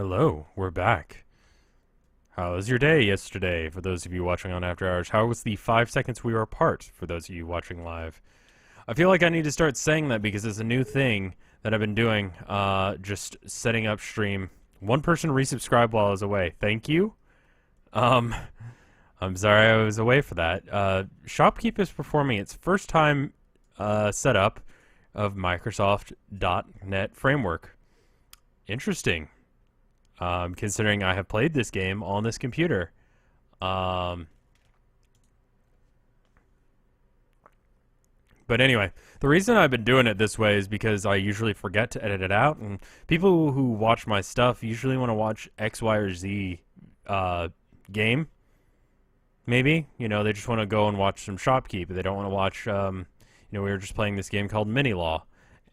Hello, we're back. How was your day yesterday, for those of you watching on After Hours? How was the 5 seconds we were apart, for those of you watching live? I feel like I need to start saying that because it's a new thing that I've been doing, just setting up stream. One person resubscribed while I was away. Thank you. Um, I'm sorry I was away for that. Shopkeep is performing its first time setup of Microsoft .NET Framework. Interesting. Considering I have played this game on this computer. But anyway, the reason I've been doing it this way is because I usually forget to edit it out, and people who watch my stuff usually want to watch X, Y, or Z game. Maybe, they just want to go and watch some Shopkeep. They don't want to watch, we were just playing this game called Mini Law,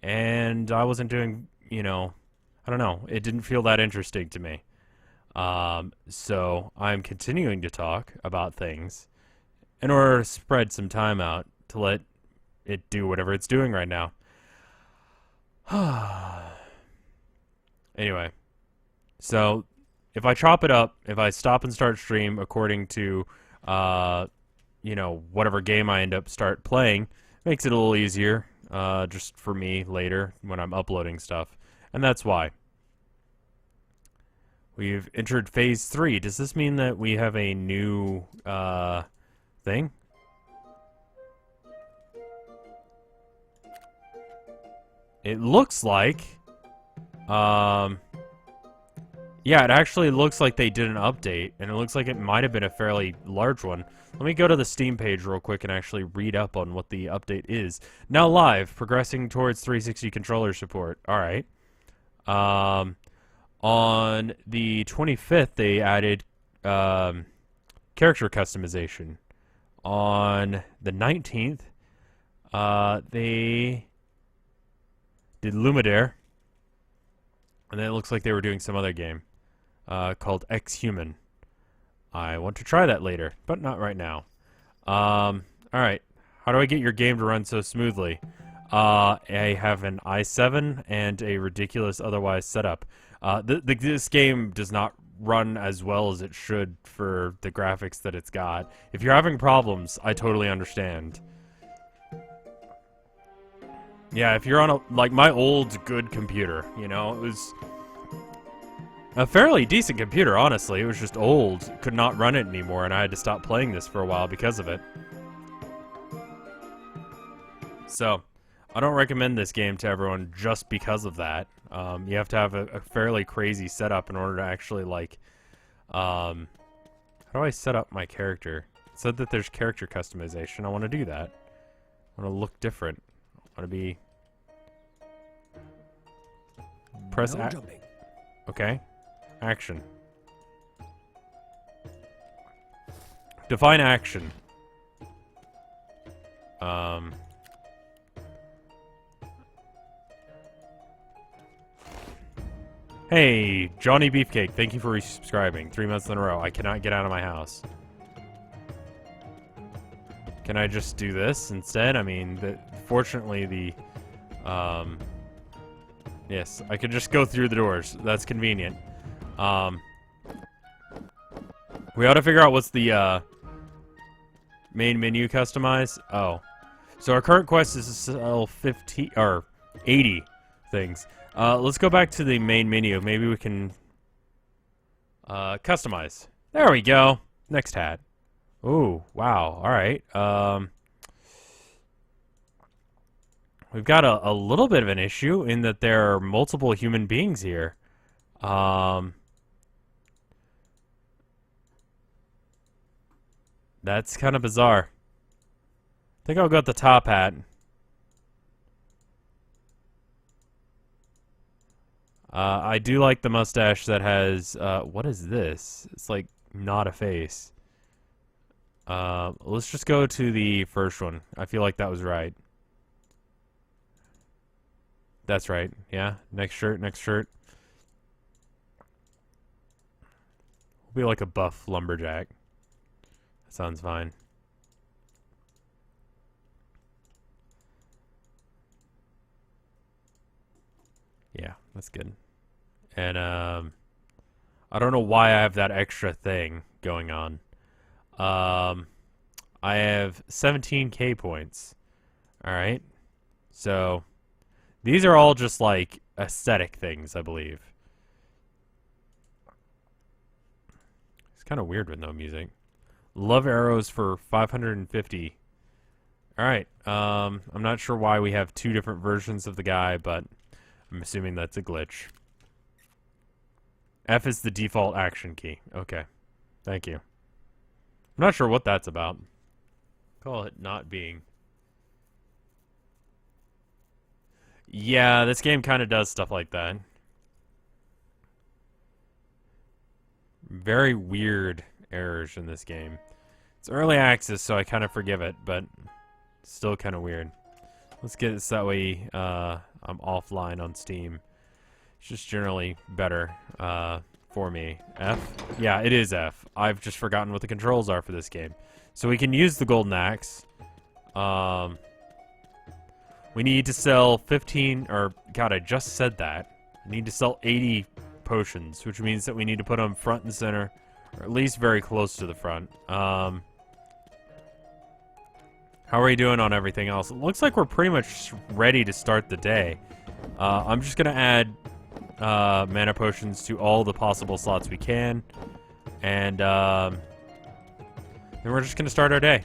and I wasn't doing, I don't know. It didn't feel that interesting to me. So I'm continuing to talk about things in order to spread some time out to let it do whatever it's doing right now. Anyway, so if I chop it up, if I stop and start stream according to, whatever game I end up start playing, makes it a little easier, just for me later when I'm uploading stuff. And that's why. We've entered phase 3. Does this mean that we have a new, thing? It looks like, yeah, it actually looks like they did an update, and it looks like it might have been a fairly large one. Let me go to the Steam page real quick and actually read up on what the update is. Now live, progressing towards 360 controller support. Alright. On the 25th, they added character customization. On the 19th, they did Lumidaire. And then it looks like they were doing some other game called X-Human. I want to try that later, but not right now. Alright, how do I get your game to run so smoothly? I have an i7 and a ridiculous otherwise setup. This game does not run as well as it should for the graphics that it's got. If you're having problems, I totally understand. Yeah, if you're on my old good computer, it was a fairly decent computer, honestly. It was just old, could not run it anymore, and I had to stop playing this for a while because of it. So, I don't recommend this game to everyone just because of that. You have to have a fairly crazy setup in order to actually, how do I set up my character? It said that there's character customization. I want to do that. I want to look different. I want to be... Press No jumping. Okay. Action. Define action. Hey, Johnny Beefcake, thank you for resubscribing. 3 months in a row. I cannot get out of my house. Can I just do this instead? I mean, fortunately, yes, I can just go through the doors. That's convenient. We ought to figure out what's the, main menu customize. Oh. So our current quest is to sell 50, or 80 things. Let's go back to the main menu. Maybe we can customize. There we go. Next hat. Ooh, wow. Alright. We've got a little bit of an issue in that there are multiple human beings here. That's kind of bizarre. I think I'll go with the top hat. I do like the mustache that has, what is this? It's like not a face. Let's just go to the first one. I feel like that was right. That's right. Yeah. Next shirt, next shirt. We'll be like a buff lumberjack. That sounds fine. Yeah, that's good. And I don't know why I have that extra thing going on. I have 17k points. Alright. So, these are all just like aesthetic things, I believe. It's kind of weird with no music. Love arrows for 550. Alright. I'm not sure why we have two different versions of the guy, but I'm assuming that's a glitch. F is the default action key. Okay. Thank you. I'm not sure what that's about. Call it not being. Yeah, this game kind of does stuff like that. Very weird errors in this game. It's early access, so I kind of forgive it, but still kind of weird. Let's get it so that way I'm offline on Steam. It's just generally better for me. F? Yeah, it is F. I've just forgotten what the controls are for this game. So we can use the golden axe. We need to sell 15, or God, I just said that. I need to sell 80 potions, which means that we need to put them front and center, or at least very close to the front. How are we doing on everything else? It looks like we're pretty much ready to start the day. I'm just gonna add mana potions to all the possible slots we can, and then we're just gonna start our day.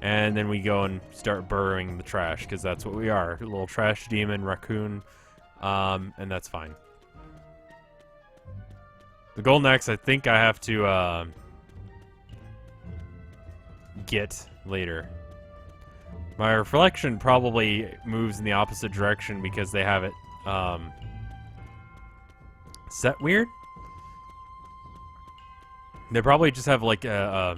And then we go and start burrowing the trash, because that's what we are. A little trash demon, raccoon, and that's fine. The golden axe, I think I have to get later. My reflection probably moves in the opposite direction because they have it set weird. They probably just have like a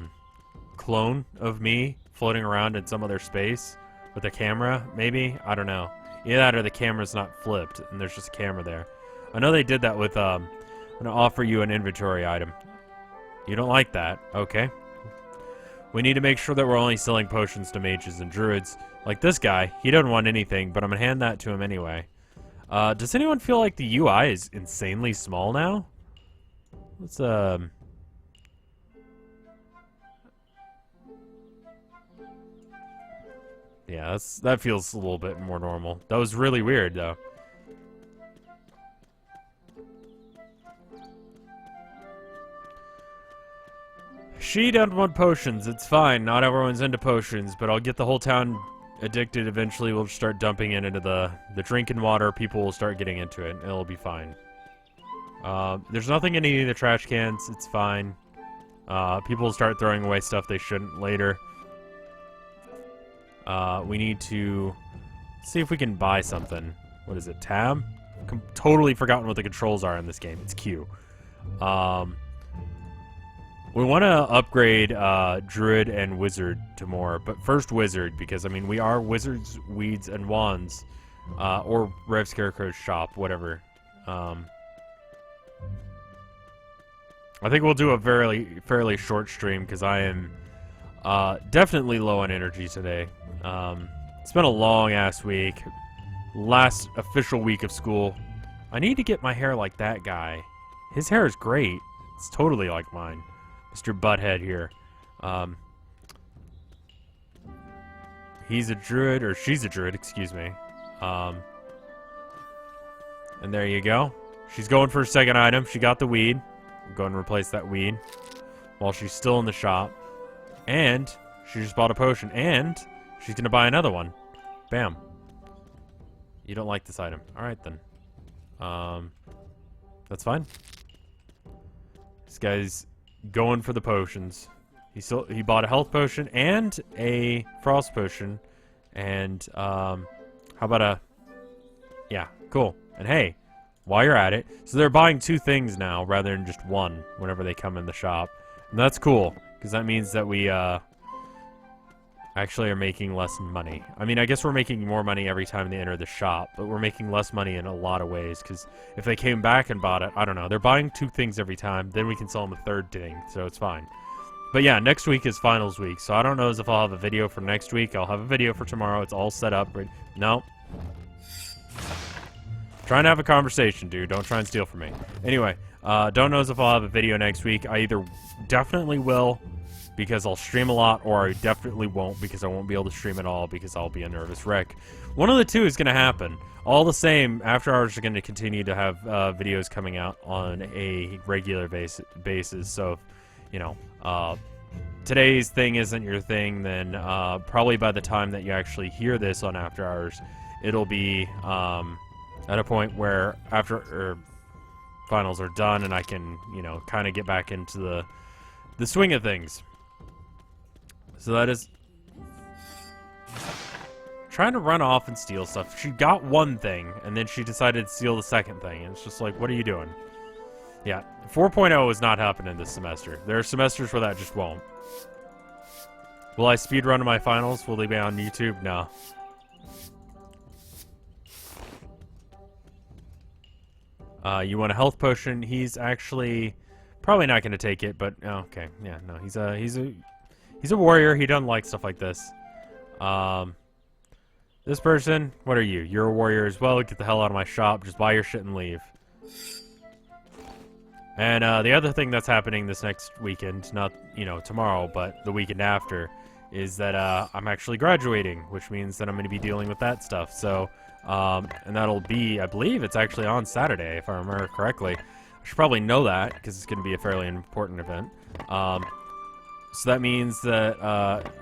clone of me floating around in some other space with a camera, maybe? I don't know. Either that or the camera's not flipped and there's just a camera there. I know they did that with, I'm gonna offer you an inventory item. You don't like that? Okay. We need to make sure that we're only selling potions to mages and druids. Like this guy, he doesn't want anything, but I'm gonna hand that to him anyway. Does anyone feel like the UI is insanely small now? Let's, yeah, that feels a little bit more normal. That was really weird, though. She doesn't want potions. It's fine. Not everyone's into potions, but I'll get the whole town addicted. Eventually, we'll start dumping it into the drinking water. People will start getting into it. It'll be fine. There's nothing in any of the trash cans. It's fine. People will start throwing away stuff they shouldn't later. We need to see if we can buy something. What is it? Tab? Totally forgotten what the controls are in this game. It's Q. We want to upgrade Druid and Wizard to more, but first Wizard, because, I mean, we are Wizards, Weeds, and Wands. Or RevScarecrow's shop, whatever. I think we'll do a fairly short stream, because I am definitely low on energy today. It's been a long-ass week. Last official week of school. I need to get my hair like that guy. His hair is great. It's totally like mine. Mr. Butthead here. He's a druid, or she's a druid, excuse me. And there you go. She's going for a second item. She got the weed. I'm going to replace that weed while she's still in the shop. And she just bought a potion. And she's going to buy another one. Bam. You don't like this item. Alright then. That's fine. This guy's going for the potions. He bought a health potion and a frost potion. And, how about a... Yeah, cool. And hey, while you're at it... So they're buying two things now rather than just one whenever they come in the shop. And that's cool, because that means that we, actually are making less money. I mean, I guess we're making more money every time they enter the shop, but we're making less money in a lot of ways, because if they came back and bought it, I don't know, they're buying two things every time, then we can sell them a third thing, so it's fine. But yeah, next week is finals week, so I don't know if I'll have a video for next week. I'll have a video for tomorrow. It's all set up. No. Trying to have a conversation, dude. Don't try and steal from me. Anyway, Don't know if I'll have a video next week. I either definitely will because I'll stream a lot, or I definitely won't because I won't be able to stream at all because I'll be a nervous wreck. One of the two is going to happen. All the same, After Hours are going to continue to have videos coming out on a regular basis. So, you know, today's thing isn't your thing, then probably by the time that you actually hear this on After Hours, it'll be at a point where finals are done and I can, you know, kind of get back into the swing of things. So that is trying to run off and steal stuff. She got one thing and then she decided to steal the second thing. And it's just like, what are you doing? Yeah, 4.0 is not happening this semester. There are semesters where that just won't. Will I speedrun my finals? Will they be on YouTube? No. You want a health potion? He's actually probably not going to take it, but okay, yeah, no, he's a warrior. He doesn't like stuff like this. This person, what are you? You're a warrior as well. Get the hell out of my shop. Just buy your shit and leave. And the other thing that's happening this next weekend, not, you know, tomorrow, but the weekend after, is that I'm actually graduating, which means that I'm going to be dealing with that stuff. So, and that'll be, I believe it's actually on Saturday, if I remember correctly. I should probably know that, because it's going to be a fairly important event. So that means that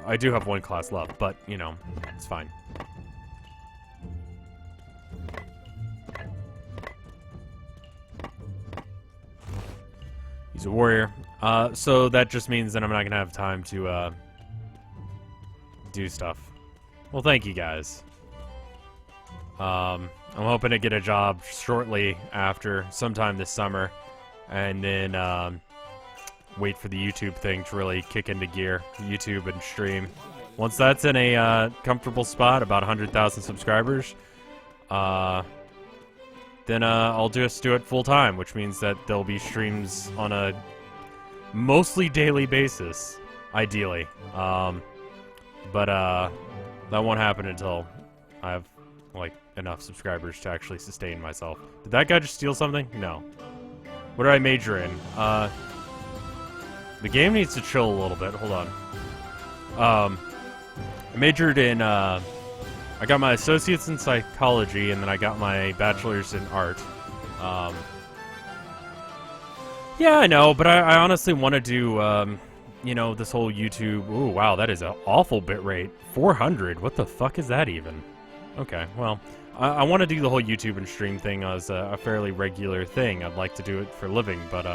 I do have one class left, but, you know, it's fine. He's a warrior. So that just means that I'm not going to have time to do stuff. Well, thank you guys. I'm hoping to get a job shortly after, sometime this summer, and then wait for the YouTube thing to really kick into gear, YouTube and stream. Once that's in a comfortable spot, about 100,000 subscribers, then I'll just do it full time, which means that there'll be streams on a mostly daily basis, ideally. But that won't happen until I have like enough subscribers to actually sustain myself. Did that guy just steal something? No. What did I major in? The game needs to chill a little bit. Hold on. I majored in I got my associates in psychology, and then I got my bachelor's in art. Yeah, I know, but I honestly want to do, you know, this whole YouTube. Ooh, wow, that is an awful bit rate. 400. What the fuck is that even? Okay, well, I want to do the whole YouTube and stream thing as a fairly regular thing. I'd like to do it for a living, but,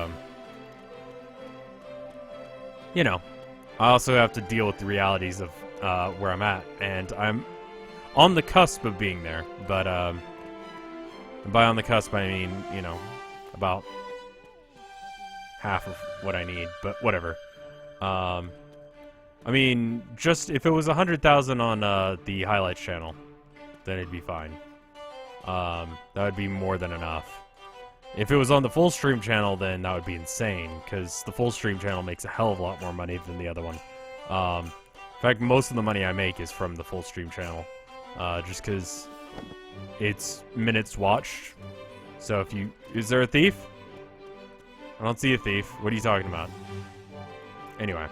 you know, I also have to deal with the realities of where I'm at, and I'm on the cusp of being there, but and by on the cusp I mean, you know, about half of what I need, but whatever. I mean, just if it was 100,000 on the highlights channel, then it'd be fine. That would be more than enough. If it was on the full stream channel, then that would be insane, because the full stream channel makes a hell of a lot more money than the other one. In fact, most of the money I make is from the full stream channel. Just because it's minutes watched. So if you... Is there a thief? I don't see a thief. What are you talking about? Anyway.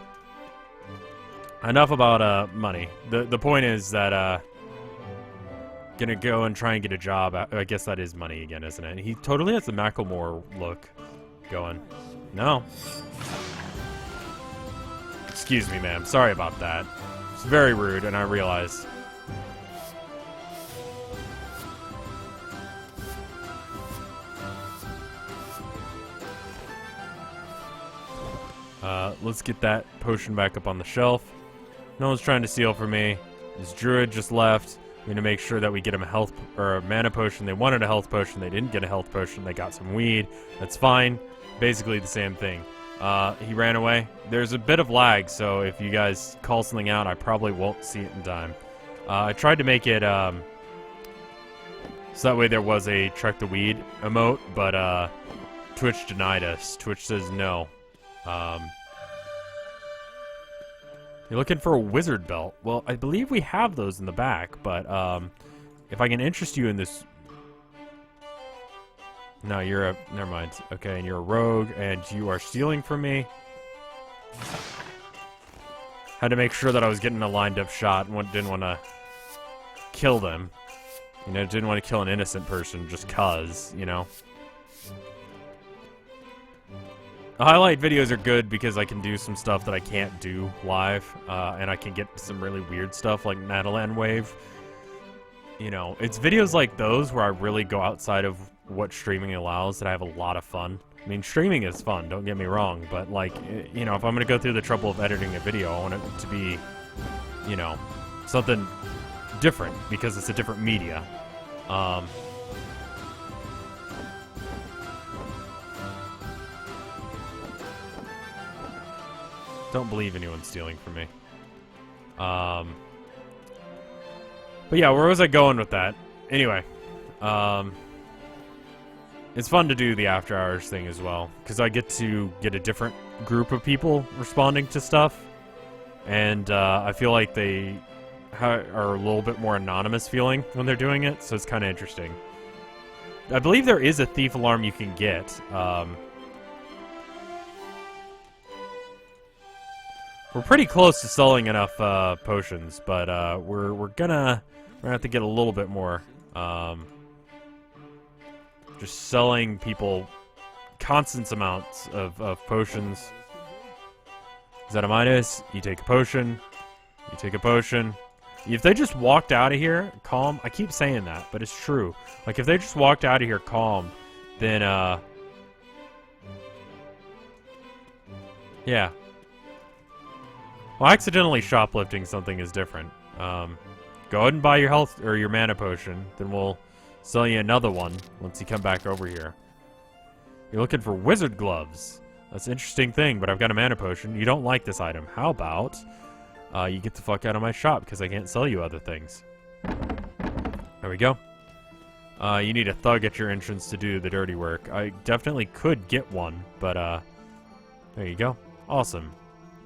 Enough about money. The point is that gonna go and try and get a job. I guess that is money again, isn't it? He totally has the Macklemore look going. No. Excuse me, ma'am. Sorry about that. It's very rude, and I realize... Let's get that potion back up on the shelf. No one's trying to steal from me. This druid just left. I'm gonna make sure that we get him a health or a mana potion. They wanted a health potion. They didn't get a health potion. They got some weed. That's fine. Basically the same thing. He ran away. There's a bit of lag, so if you guys call something out, I probably won't see it in time. I tried to make it so that way there was a Trek the Weed emote, but Twitch denied us. Twitch says no. You're looking for a wizard belt. Well, I believe we have those in the back, but if I can interest you in this... No, you're a... Never mind. Okay, and you're a rogue, and you are stealing from me. Had to make sure that I was getting a lined-up shot and didn't want to kill them. You know, didn't want to kill an innocent person just 'cause, you know. The highlight videos are good because I can do some stuff that I can't do live, and I can get some really weird stuff like Natalan Wave. You know, it's videos like those where I really go outside of what streaming allows that I have a lot of fun. I mean, streaming is fun, don't get me wrong, but, like, you know, if I'm going to go through the trouble of editing a video, I want it to be, you know, something different because it's a different media. Don't believe anyone's stealing from me. But yeah, where was I going with that? Anyway, it's fun to do the after hours thing as well, because I get to get a different group of people responding to stuff, and I feel like they are a little bit more anonymous feeling when they're doing it, so it's kind of interesting. I believe there is a thief alarm you can get. We're pretty close to selling enough potions, but we're gonna have to get a little bit more. Just selling people constant amounts of potions. Is that a Midas? You take a potion. You take a potion. If they just walked out of here calm, I keep saying that, but it's true. Like, if they just walked out of here calm, then, yeah. Well, accidentally shoplifting something is different. Go ahead and buy your health, or your mana potion, then we'll sell you another one once you come back over here. You're looking for wizard gloves. That's an interesting thing, but I've got a mana potion. You don't like this item. How about you get the fuck out of my shop because I can't sell you other things. There we go. You need a thug at your entrance to do the dirty work. I definitely could get one, but there you go. Awesome.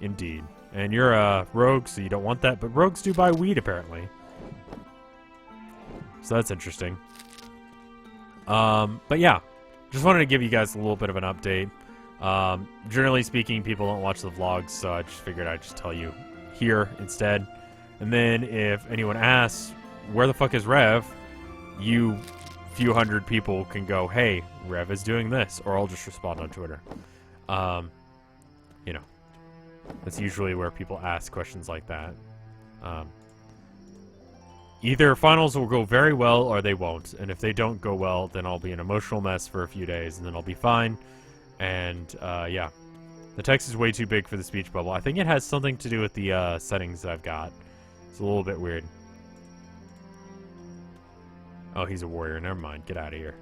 Indeed. And you're a rogue, so you don't want that, but rogues do buy weed apparently. So that's interesting. But yeah, just wanted to give you guys a little bit of an update. Generally speaking, people don't watch the vlogs, so I just figured I'd just tell you here instead. And then if anyone asks, where the fuck is Rev? You few hundred people can go, hey, Rev is doing this, or I'll just respond on Twitter. You know, that's usually where people ask questions like that. Either finals will go very well or they won't. And if they don't go well, then I'll be an emotional mess for a few days and then I'll be fine. And, yeah. The text is way too big for the speech bubble. I think it has something to do with the settings that I've got. It's a little bit weird. Oh, he's a warrior. Never mind. Get out of here.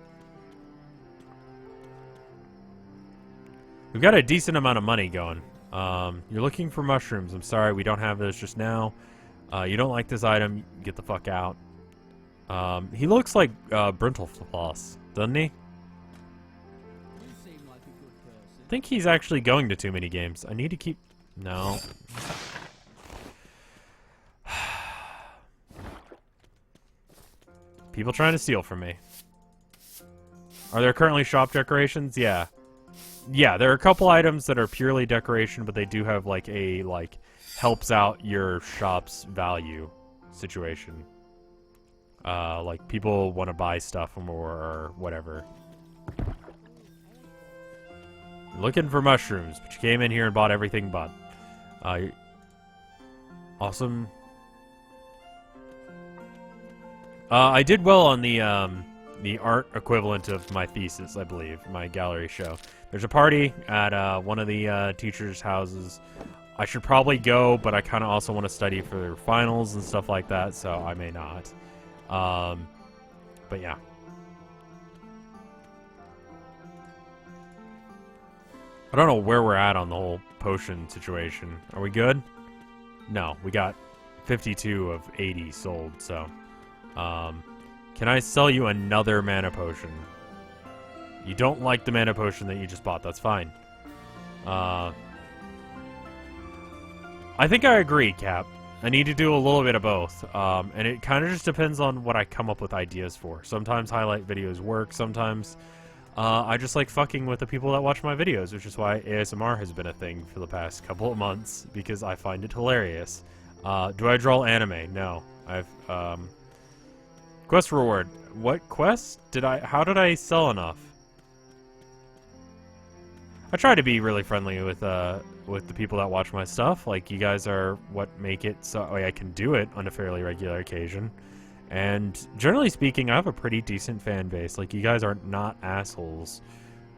We've got a decent amount of money going. You're looking for mushrooms. I'm sorry, we don't have those just now. You don't like this item, get the fuck out. He looks like Brintlefloss, doesn't he? I think he's actually going to too many games. I need to keep... No. People trying to steal from me. Are there currently shop decorations? Yeah. Yeah, there are a couple items that are purely decoration, but they do have, like, a, like, helps out your shop's value situation. Like, people want to buy stuff more or whatever. Looking for mushrooms, but you came in here and bought everything but. Awesome. I did well on the art equivalent of my thesis, I believe, my gallery show. There's a party at one of the teachers' houses. I should probably go, but I kind of also want to study for their finals and stuff like that, so I may not. But yeah. I don't know where we're at on the whole potion situation. Are we good? No, we got 52 of 80 sold, so... can I sell you another mana potion? You don't like the mana potion that you just bought, that's fine. I think I agree, Cap. I need to do a little bit of both. And it kind of just depends on what I come up with ideas for. Sometimes highlight videos work, sometimes I just like fucking with the people that watch my videos, which is why ASMR has been a thing for the past couple of months, because I find it hilarious. Do I draw anime? No. Quest reward. What quest? How did I sell enough? I try to be really friendly with the people that watch my stuff. Like, you guys are what make it so I can do it on a fairly regular occasion. And generally speaking, I have a pretty decent fan base. Like, you guys are not assholes.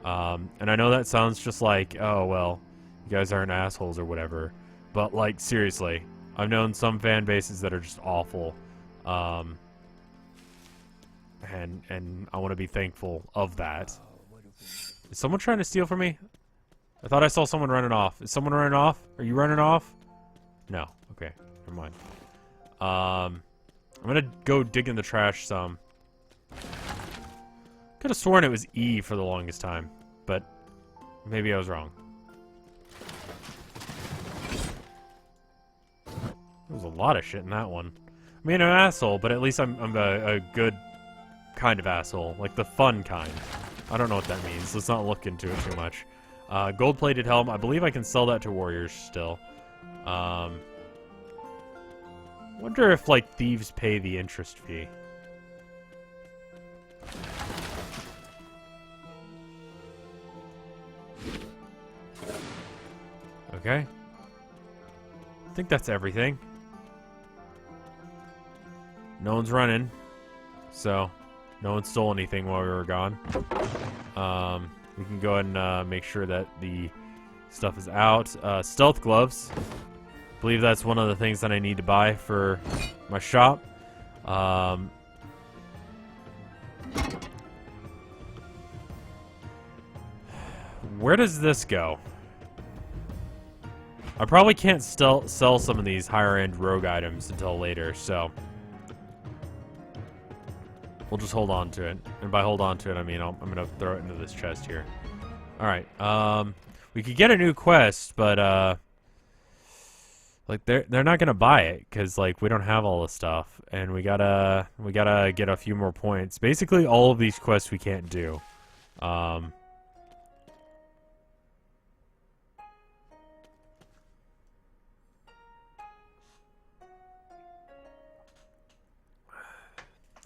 And I know that sounds just like, oh, well, you guys aren't assholes or whatever. But, like, seriously, I've known some fan bases that are just awful. And I want to be thankful of that. Is someone trying to steal from me? I thought I saw someone running off. Is someone running off? Are you running off? No. Okay. Never mind. I'm gonna go dig in the trash some. Could have sworn it was E for the longest time, but maybe I was wrong. There was a lot of shit in that one. I mean, I'm an asshole, but at least I'm a good kind of asshole. Like the fun kind. I don't know what that means. Let's not look into it too much. Gold-plated helm. I believe I can sell that to warriors still. Wonder if, like, thieves pay the interest fee. Okay. I think that's everything. No one's running. So, no one stole anything while we were gone. We can go ahead and make sure that the stuff is out. Stealth gloves. I believe that's one of the things that I need to buy for my shop. Where does this go? I probably can't sell some of these higher-end rogue items until later, so we'll just hold on to it. And by hold on to it, I mean I'm going to throw it into this chest here. Alright, we could get a new quest, but, like, they're not going to buy it, because, like, we don't have all the stuff, and we gotta get a few more points. Basically, all of these quests we can't do.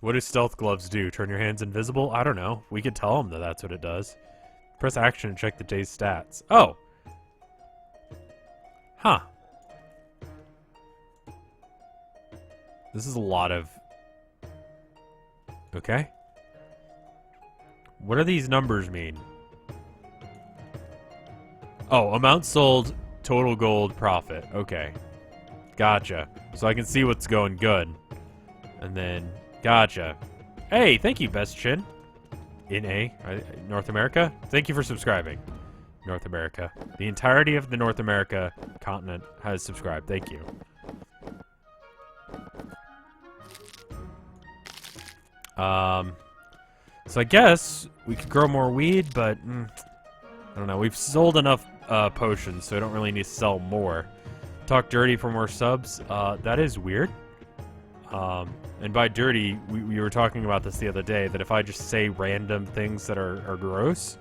What do stealth gloves do? Turn your hands invisible? I don't know. We could tell them that that's what it does. Press action to check the day's stats. Oh! Huh. This is a lot of... Okay. What do these numbers mean? Oh, amount sold, total gold, profit. Okay. Gotcha. So I can see what's going good. And then... Gotcha. Hey, thank you, Best Chin. In North America? Thank you for subscribing. North America. The entirety of the North America continent has subscribed. Thank you. So I guess we could grow more weed, but I don't know. We've sold enough potions, so I don't really need to sell more. Talk dirty for more subs. That is weird. And by dirty, we were talking about this the other day, that if I just say random things that are gross,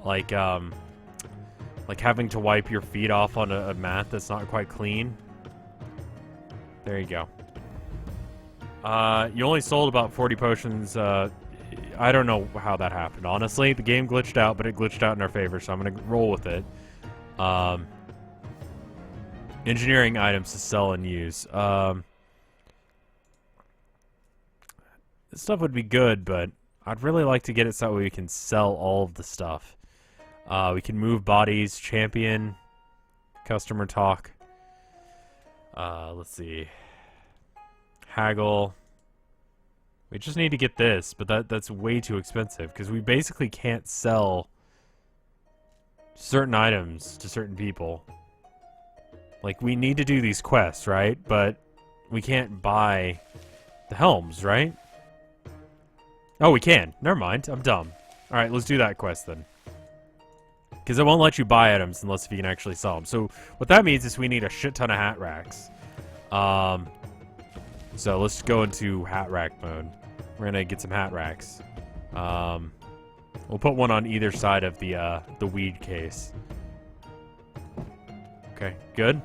like having to wipe your feet off on a mat that's not quite clean. There you go. You only sold about 40 potions. I don't know how that happened, honestly. The game glitched out, but it glitched out in our favor, so I'm going to roll with it. Engineering items to sell and use. This stuff would be good, but I'd really like to get it so that we can sell all of the stuff. We can move bodies, champion, customer talk. Let's see. Haggle. We just need to get this, but that's way too expensive, because we basically can't sell certain items to certain people. Like, we need to do these quests, right? But we can't buy the helms, right? Oh, we can. Never mind. I'm dumb. Alright, let's do that quest then. Because it won't let you buy items unless if you can actually sell them. So what that means is we need a shit ton of hat racks. So let's go into hat rack mode. We're going to get some hat racks. We'll put one on either side of the weed case. Okay, good.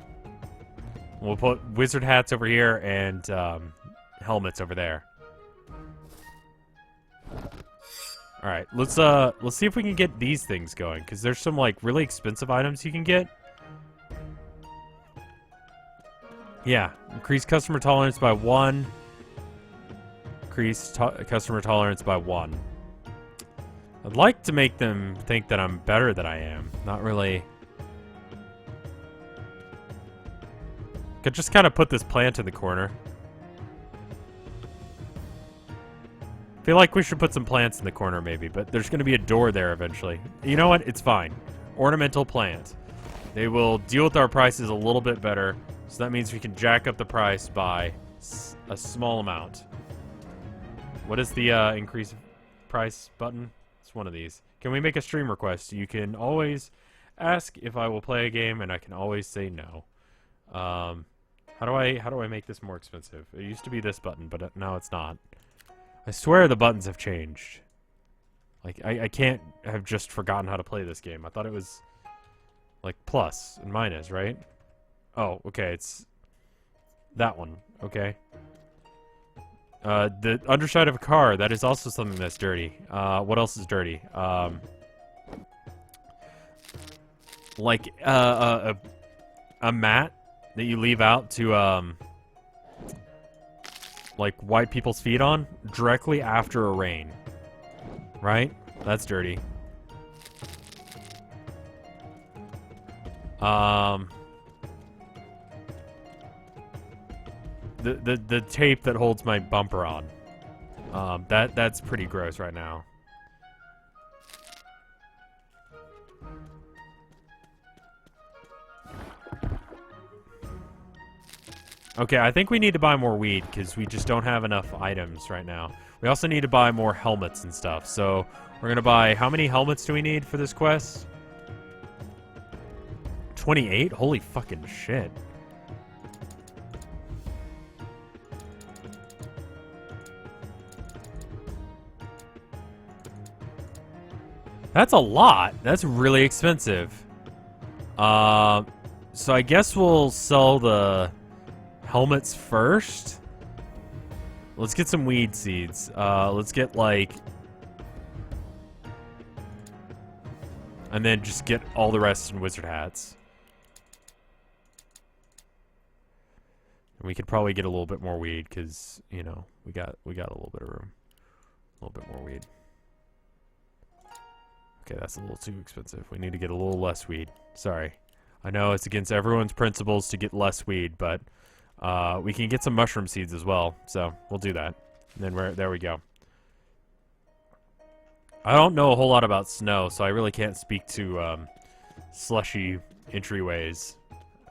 We'll put wizard hats over here and helmets over there. All right, let's see if we can get these things going, because there's some like really expensive items you can get. Yeah, increase customer tolerance by 1. Increase customer tolerance by 1. I'd like to make them think that I'm better than I am. Not really. Could just kind of put this plant in the corner. Feel like we should put some plants in the corner maybe, but there's going to be a door there eventually. You know what? It's fine. Ornamental plant. They will deal with our prices a little bit better, so that means we can jack up the price by a small amount. What is the increase price button? It's one of these. Can we make a stream request? You can always ask if I will play a game, and I can always say no. How do I make this more expensive? It used to be this button, but now it's not. I swear the buttons have changed. Like, I can't have just forgotten how to play this game. I thought it was, like, plus and minus, right? Oh, okay, it's that one. Okay. The underside of a car, that is also something that's dirty. What else is dirty? Like, a mat that you leave out to, like, wipe people's feet on directly after a rain. Right? That's dirty. The tape that holds my bumper on. That's pretty gross right now. Okay, I think we need to buy more weed because we just don't have enough items right now. We also need to buy more helmets and stuff. So we're gonna buy, how many helmets do we need for this quest? 28? Holy fucking shit. That's a lot. That's really expensive. So I guess we'll sell the helmets first. Let's get some weed seeds. Let's get like, and then just get all the rest in wizard hats. And we could probably get a little bit more weed because, you know, we got a little bit of room. A little bit more weed. Okay, that's a little too expensive. We need to get a little less weed. Sorry. I know it's against everyone's principles to get less weed, but we can get some mushroom seeds as well, so we'll do that. And then there we go. I don't know a whole lot about snow, so I really can't speak to slushy entryways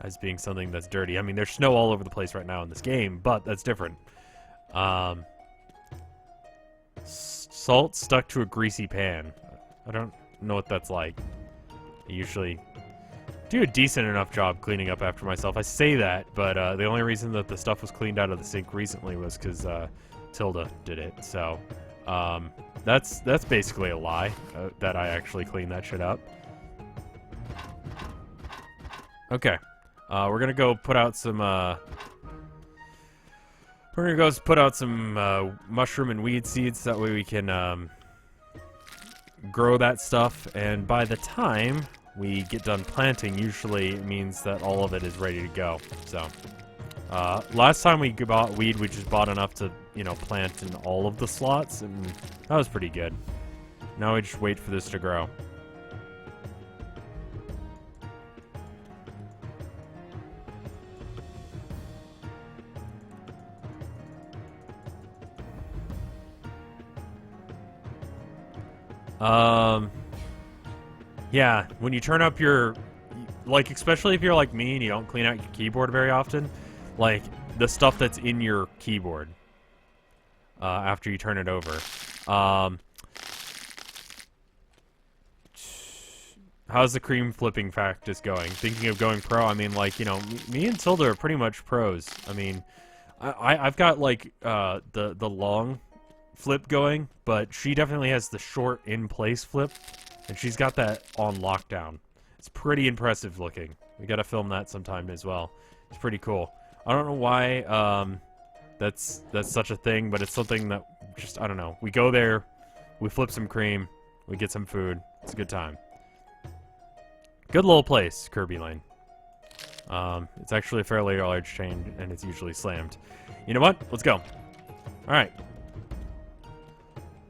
as being something that's dirty. I mean, there's snow all over the place right now in this game, but that's different. Salt stuck to a greasy pan. I don't know what that's like. I usually do a decent enough job cleaning up after myself. I say that, but the only reason that the stuff was cleaned out of the sink recently was because Tilda did it. So that's basically a lie that I actually cleaned that shit up. Okay, we're gonna go put out some. We're gonna go put out some mushroom and weed seeds. That way we can grow that stuff, and by the time we get done planting, usually it means that all of it is ready to go. So, last time we bought weed, we just bought enough to, you know, plant in all of the slots, and that was pretty good. Now we just wait for this to grow. Yeah, when you turn up your, like, especially if you're like me and you don't clean out your keyboard very often, like, the stuff that's in your keyboard, after you turn it over. How's the cream flipping practice going? Thinking of going pro? I mean, like, you know, me and Tilda are pretty much pros. I mean, I've got, like, the long flip going, but she definitely has the short in-place flip, and she's got that on lockdown. It's pretty impressive looking. We gotta film that sometime as well. It's pretty cool. I don't know why that's such a thing, but it's something that just, I don't know. We go there, we flip some cream, we get some food. It's a good time. Good little place, Kirby Lane. It's actually a fairly large chain, and it's usually slammed. You know what? Let's go. Alright.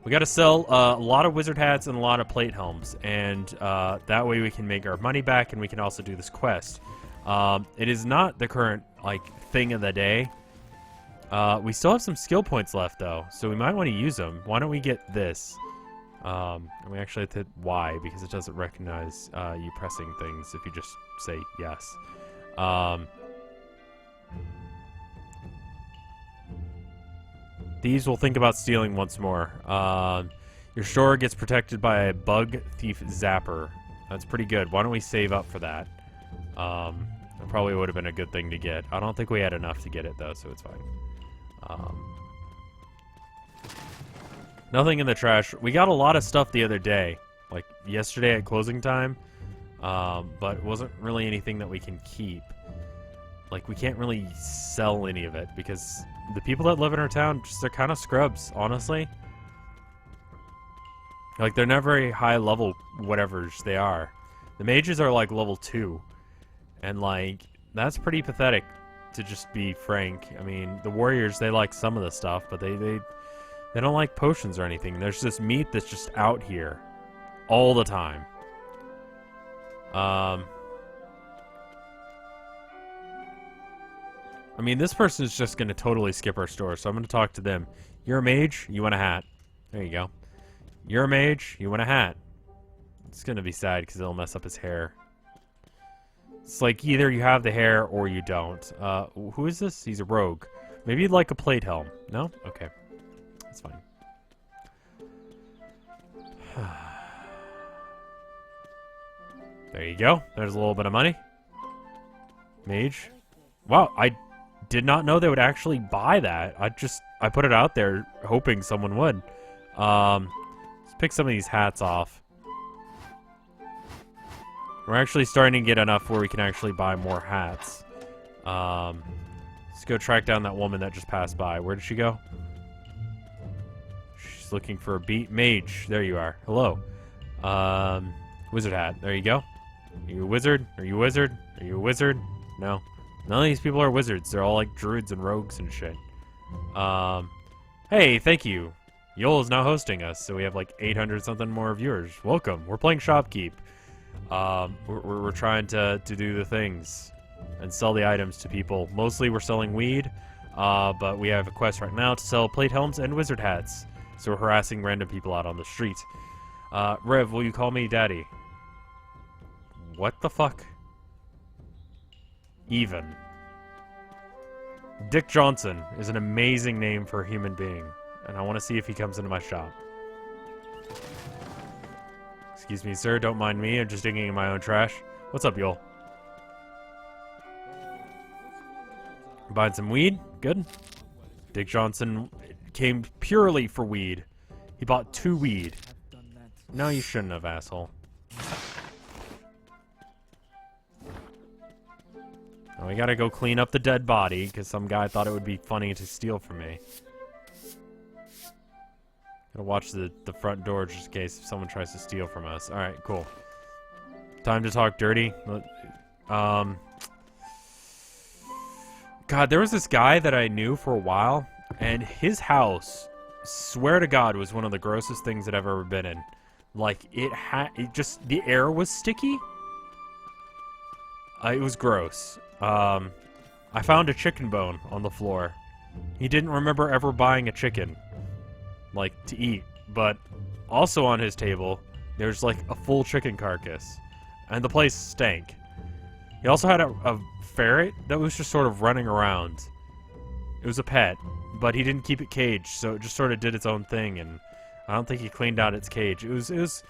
We gotta sell a lot of wizard hats and a lot of plate helms, and that way we can make our money back, and we can also do this quest. It is not the current, like, thing of the day. We still have some skill points left, though, so we might want to use them. Why don't we get this? And we actually have to hit Y, because it doesn't recognize you pressing things if you just say yes. These we'll think about stealing once more. Your store gets protected by a bug thief zapper. That's pretty good. Why don't we save up for that? It probably would have been a good thing to get. I don't think we had enough to get it, though, so it's fine. Nothing in the trash. We got a lot of stuff the other day, like yesterday at closing time, but it wasn't really anything that we can keep. Like, we can't really sell any of it, because the people that live in our town, just, they're kind of scrubs, honestly. Like, they're not very high level whatevers they are. The mages are, like, level 2. And, like, that's pretty pathetic, to just be frank. I mean, the warriors, they like some of the stuff, but they don't like potions or anything. There's this meat that's just out here all the time. I mean, this person is just going to totally skip our store, so I'm going to talk to them. You're a mage? You want a hat? There you go. You're a mage? You want a hat? It's going to be sad because it'll mess up his hair. It's like either you have the hair or you don't. Who is this? He's a rogue. Maybe you'd like a plate helm. No? Okay. That's fine. There you go. There's a little bit of money. Mage. Wow, I did not know they would actually buy that. I put it out there hoping someone would. Let's pick some of these hats off. We're actually starting to get enough where we can actually buy more hats. Let's go track down that woman that just passed by. Where did she go? She's looking for a beat mage. There you are. Hello. Wizard hat. There you go. Are you a wizard? Are you a wizard? Are you a wizard? No. None of these people are wizards. They're all like druids and rogues and shit. Hey, thank you. Yol is now hosting us, so we have like 800 something more viewers. Welcome. We're playing Shopkeep. We're trying to do the things and sell the items to people. Mostly we're selling weed, but we have a quest right now to sell plate helms and wizard hats. So we're harassing random people out on the street. Rev, will you call me daddy? What the fuck? Even. Dick Johnson is an amazing name for a human being, and I want to see if he comes into my shop. Excuse me, sir. Don't mind me. I'm just digging in my own trash. What's up, Yol? Buying some weed? Good. Dick Johnson came purely for weed. He bought 2 weed. No, you shouldn't have, asshole. Now we gotta go clean up the dead body, because some guy thought it would be funny to steal from me. Gotta watch the front door just in case if someone tries to steal from us. Alright, cool. Time to talk dirty. God, there was this guy that I knew for a while, and his house, swear to God, was one of the grossest things that I've ever been in. Like, the air was sticky. It was gross. I found a chicken bone on the floor. He didn't remember ever buying a chicken, like, to eat. But also on his table, there's, like, a full chicken carcass. And the place stank. He also had a ferret that was just sort of running around. It was a pet, but he didn't keep it caged, so it just sort of did its own thing, and I don't think he cleaned out its cage. It was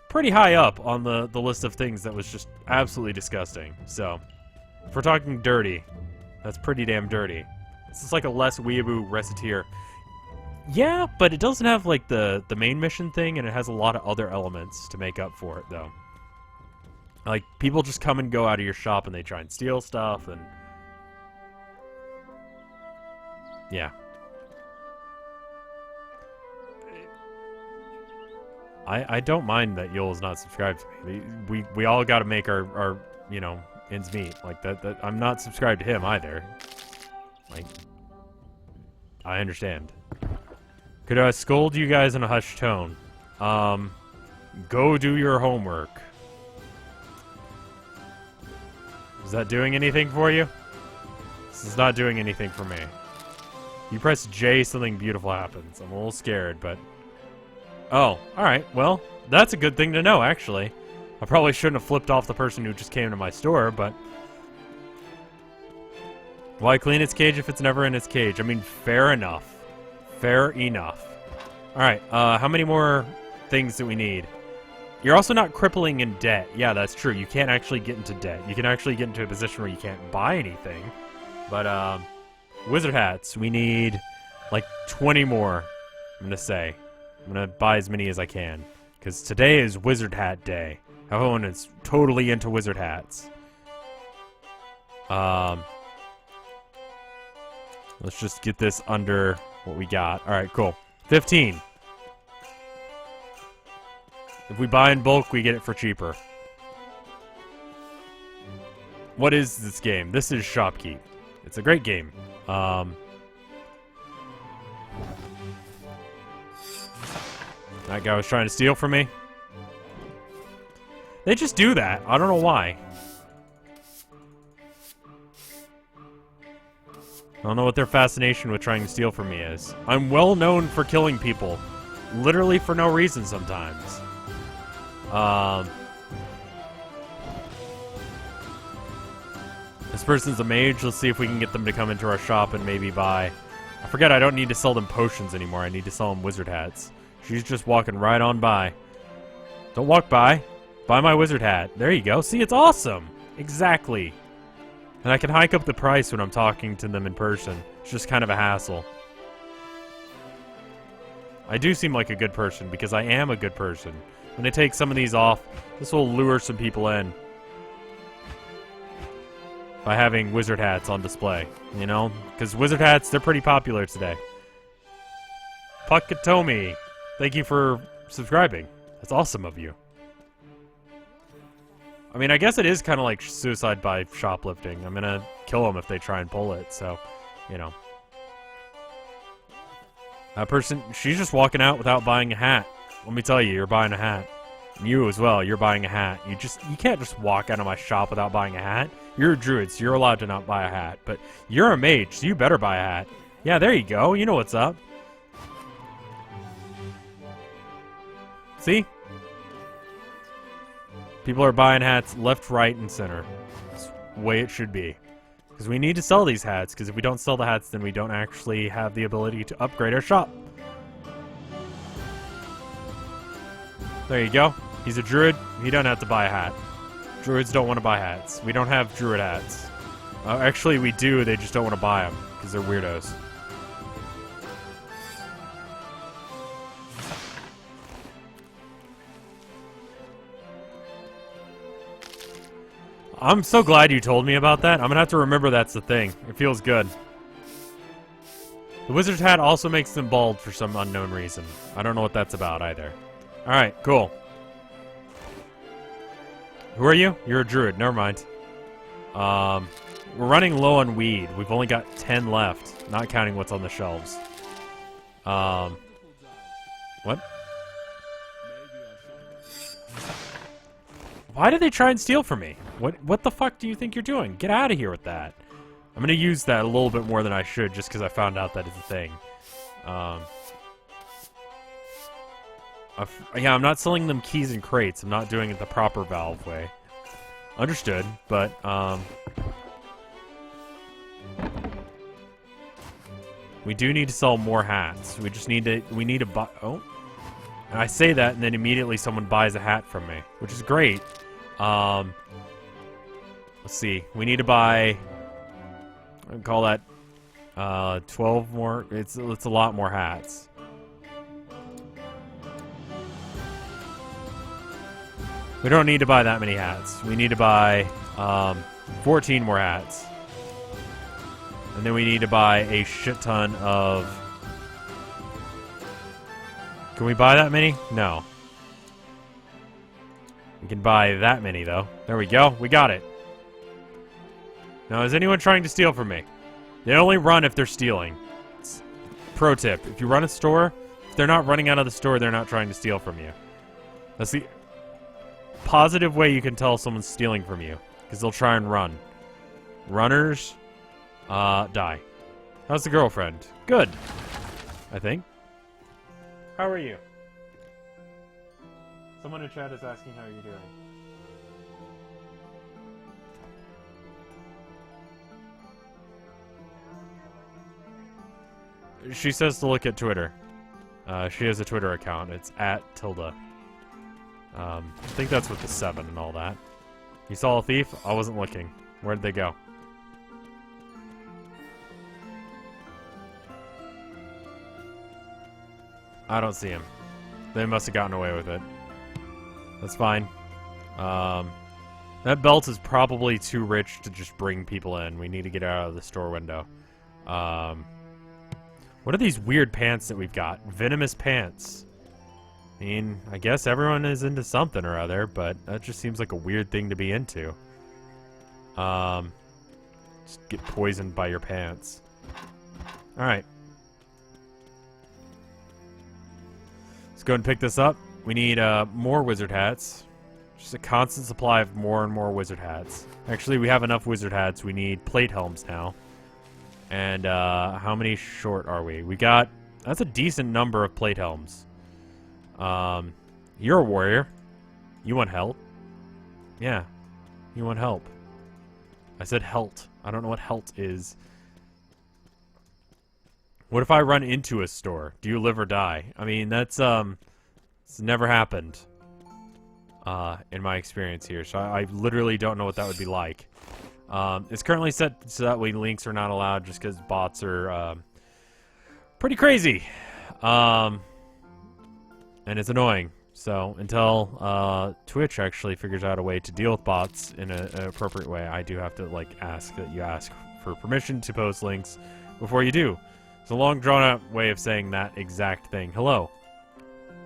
pretty high up on the list of things that was just absolutely disgusting. So, if we're talking dirty, that's pretty damn dirty. This is like a less weeaboo reciteer. Yeah, but it doesn't have, like, the main mission thing, and it has a lot of other elements to make up for it, though. Like, people just come and go out of your shop and they try and steal stuff, and... yeah. I don't mind that Yoel's not subscribed to me. We all gotta make our, you know, ends meet. Like, that I'm not subscribed to him, either. Like... I understand. Could I scold you guys in a hushed tone? Go do your homework. Is that doing anything for you? This is not doing anything for me. You press J, something beautiful happens. I'm a little scared, but... oh, alright, well, that's a good thing to know, actually. I probably shouldn't have flipped off the person who just came to my store, but... why clean its cage if it's never in its cage? I mean, fair enough. Fair enough. Alright, how many more things do we need? You're also not crippling in debt. Yeah, that's true. You can't actually get into debt. You can actually get into a position where you can't buy anything. But, wizard hats. We need, like, 20 more, I'm gonna say. I'm gonna buy as many as I can. Because today is Wizard Hat Day. Everyone is totally into wizard hats. Let's just get this under what we got. Alright, cool. 15. If we buy in bulk, we get it for cheaper. What is this game? This is Shopkeep. It's a great game. That guy was trying to steal from me. They just do that. I don't know why. I don't know what their fascination with trying to steal from me is. I'm well known for killing people. Literally for no reason sometimes. This person's a mage. Let's see if we can get them to come into our shop and maybe buy... I forget I don't need to sell them potions anymore. I need to sell them wizard hats. She's just walking right on by. Don't walk by. Buy my wizard hat. There you go. See, it's awesome. Exactly. And I can hike up the price when I'm talking to them in person. It's just kind of a hassle. I do seem like a good person because I am a good person. When I take some of these off, this will lure some people in. By having wizard hats on display, you know? Because wizard hats, they're pretty popular today. Pakatomi, thank you for subscribing. That's awesome of you. I mean, I guess it is kind of like suicide by shoplifting. I'm gonna kill them if they try and pull it, so, you know. That person, she's just walking out without buying a hat. Let me tell you, you're buying a hat. You as well, you're buying a hat. You can't just walk out of my shop without buying a hat. You're a druid, so you're allowed to not buy a hat. But you're a mage, so you better buy a hat. Yeah, there you go. You know what's up. See? People are buying hats left, right, and center. That's the way it should be. Because we need to sell these hats, because if we don't sell the hats, then we don't actually have the ability to upgrade our shop. There you go. He's a druid. He don't have to buy a hat. Druids don't want to buy hats. We don't have druid hats. Actually, we do. They just don't want to buy them because they're weirdos. I'm so glad you told me about that. I'm going to have to remember that's the thing. It feels good. The wizard's hat also makes them bald for some unknown reason. I don't know what that's about either. Alright, cool. Who are you? You're a druid. Never mind. We're running low on weed. We've only got 10 left, not counting what's on the shelves. What? Why did they try and steal from me? What the fuck do you think you're doing? Get out of here with that. I'm gonna use that a little bit more than I should just because I found out that it's a thing. Yeah, I'm not selling them keys and crates. I'm not doing it the proper Valve way. Understood, but, we do need to sell more hats. We just need to buy... Oh. And I say that, and then immediately someone buys a hat from me, which is great. Let's see. We need to buy... I'd call that, 12 more... It's a lot more hats. We don't need to buy that many hats. We need to buy 14 more hats. And then we need to buy a shit ton of... Can we buy that many? No. We can buy that many, though. There we go. We got it. Now, is anyone trying to steal from me? They only run if they're stealing. Pro tip. If you run a store, if they're not running out of the store, they're not trying to steal from you. That's the positive way you can tell someone's stealing from you. Because they'll try and run. Runners, die. How's the girlfriend? Good. I think. How are you? Someone in chat is asking how you're doing. She says to look at Twitter. She has a Twitter account. It's @Tilda. I think that's with the 7 and all that. You saw a thief? I wasn't looking. Where'd they go? I don't see him. They must have gotten away with it. That's fine. That belt is probably too rich to just bring people in. We need to get out of the store window. What are these weird pants that we've got? Venomous pants. I mean, I guess everyone is into something or other, but that just seems like a weird thing to be into. Just get poisoned by your pants. Alright. Let's go ahead and pick this up. We need more wizard hats. Just a constant supply of more and more wizard hats. Actually, we have enough wizard hats. We need plate helms now. And how many short are we? We got... That's a decent number of plate helms. You're a warrior. You want help? Yeah. You want help. I said helt. I don't know what helt is. What if I run into a store? Do you live or die? I mean, that's, it's never happened. In my experience here. So I literally don't know what that would be like. It's currently set so that way links are not allowed just because bots are, pretty crazy. And it's annoying. So until Twitch actually figures out a way to deal with bots in an appropriate way, I do have to like ask that you ask for permission to post links before you do. It's a long drawn out way of saying that exact thing. Hello.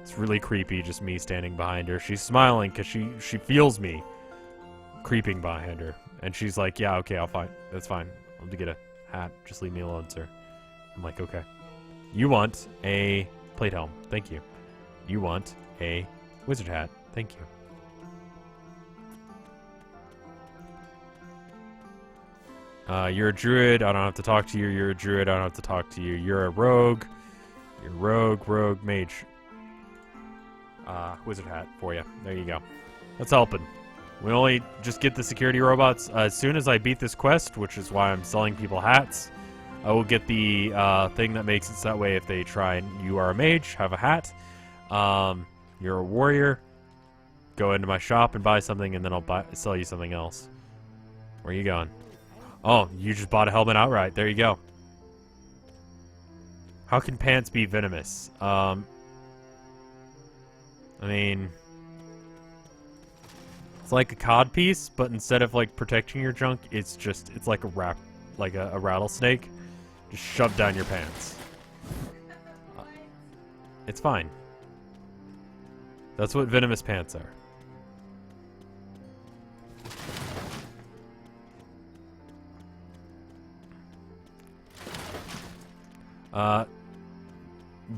It's really creepy, just me standing behind her. She's smiling because she feels me creeping behind her. And she's like, yeah, okay, I'll find. That's fine. I'll get a hat. Just leave me alone, sir. I'm like, okay. You want a plate helm. Thank you. You want a wizard hat. Thank you. You're a druid. I don't have to talk to you. You're a druid. I don't have to talk to you. You're a rogue. You're rogue, mage. Wizard hat for you. There you go. That's helping. We only just get the security robots. As soon as I beat this quest, which is why I'm selling people hats, I will get the thing that makes it so that way if they try and you are a mage, have a hat. You're a warrior, go into my shop and buy something, and then I'll sell you something else. Where are you going? Oh, you just bought a helmet outright. There you go. How can pants be venomous? I mean... It's like a cod piece, but instead of like protecting your junk, it's like a rattlesnake, just shoved down your pants. It's fine. That's what venomous pants are.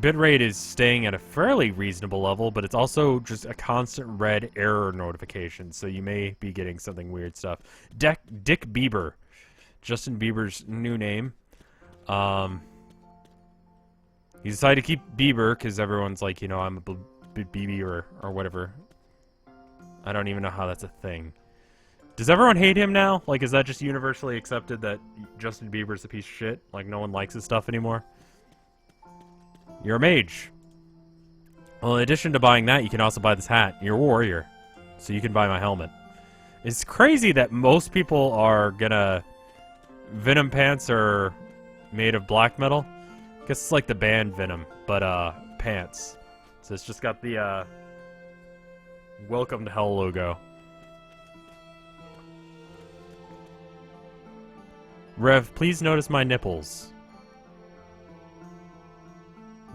Bitrate is staying at a fairly reasonable level, but it's also just a constant red error notification, so you may be getting something weird stuff. Dick Bieber. Justin Bieber's new name. He decided to keep Bieber because everyone's like, you know, I'm a BB or whatever. I don't even know how that's a thing. Does everyone hate him now? Like, is that just universally accepted that Justin Bieber's a piece of shit? Like, no one likes his stuff anymore? You're a mage. Well, in addition to buying that, you can also buy this hat. You're a warrior. So you can buy my helmet. It's crazy that most people are gonna... Venom pants are made of black metal. I guess it's like the band Venom, but, pants. So it's just got the, Welcome to Hell logo. Rev, please notice my nipples.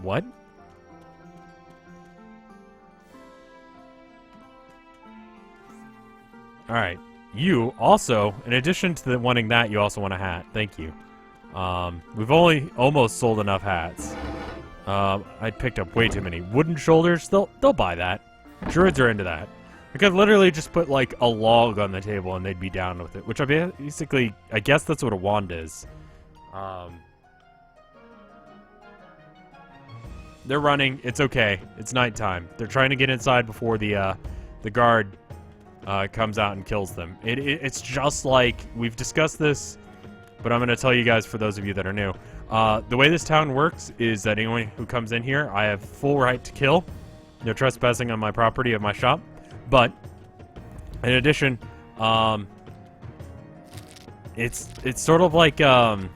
What? Alright. You also, in addition to wanting that, you also want a hat. Thank you. We've only almost sold enough hats. I picked up way too many. Wooden shoulders, they'll buy that. Druids are into that. I could literally just put, like, a log on the table and they'd be down with it. Which I basically, I guess that's what a wand is. They're running. It's okay. It's nighttime. They're trying to get inside before the guard comes out and kills them. It's just like, we've discussed this, but I'm going to tell you guys for those of you that are new. The way this town works is that anyone who comes in here, I have full right to kill. No trespassing on my property of my shop. But, in addition, it's sort of like, did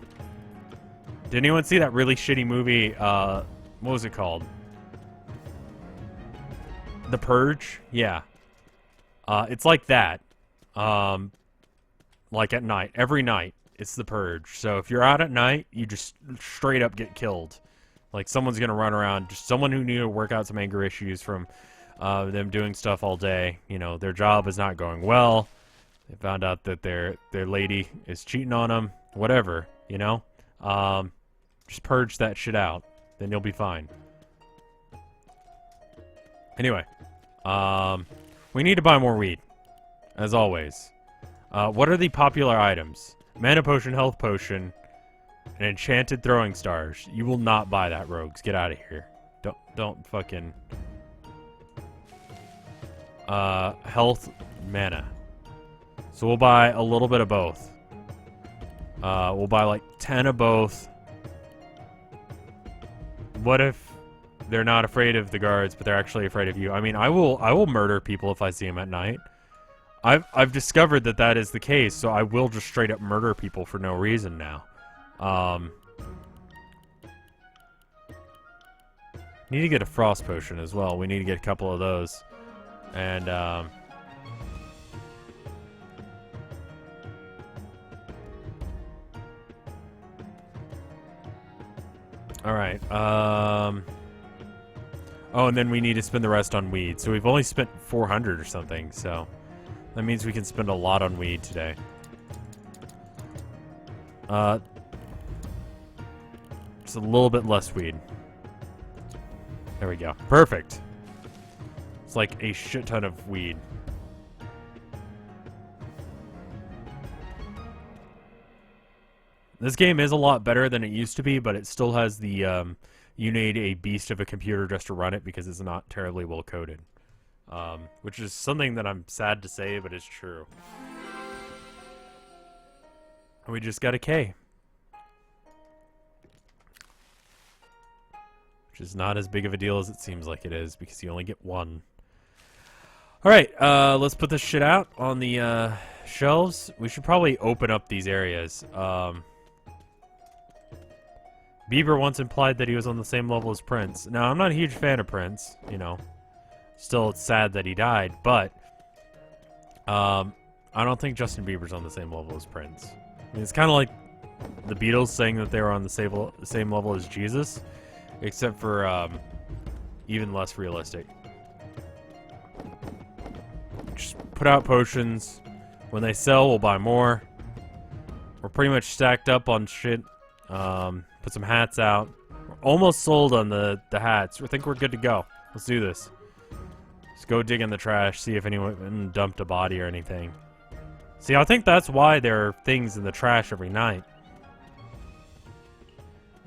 anyone see that really shitty movie, what was it called? The Purge? Yeah. It's like that. Like at night. Every night, it's the Purge. So if you're out at night, you just straight up get killed. Like someone's gonna run around, just someone who knew to work out some anger issues from them doing stuff all day. You know, their job is not going well. They found out that their lady is cheating on them. Whatever, you know? Just purge that shit out. Then you'll be fine. Anyway. We need to buy more weed. As always. What are the popular items? Mana potion, health potion, and enchanted throwing stars. You will not buy that, rogues. Get out of here. Don't fucking... health, mana. So we'll buy a little bit of both. We'll buy like 10 of both. What if they're not afraid of the guards, but they're actually afraid of you? I mean, I will murder people if I see them at night. I've discovered that that is the case, so I will just straight up murder people for no reason now. Need to get a frost potion as well. We need to get a couple of those. And, alright, oh, and then we need to spend the rest on weed. So we've only spent 400 or something, so that means we can spend a lot on weed today. Just a little bit less weed. There we go. Perfect. It's like a shit ton of weed. This game is a lot better than it used to be, but it still has the, you need a beast of a computer just to run it because it's not terribly well coded. Which is something that I'm sad to say, but it's true. We just got a K. Which is not as big of a deal as it seems like it is, because you only get one. Alright, let's put this shit out on the shelves. We should probably open up these areas. Bieber once implied that he was on the same level as Prince. Now, I'm not a huge fan of Prince, you know. Still, it's sad that he died, but I don't think Justin Bieber's on the same level as Prince. I mean, it's kind of like the Beatles saying that they were on the same level as Jesus, except for even less realistic. Just put out potions. When they sell, we'll buy more. We're pretty much stacked up on shit. Put some hats out. We're almost sold on the hats. I think we're good to go. Let's do this. Let's go dig in the trash, see if anyone dumped a body or anything. See, I think that's why there are things in the trash every night.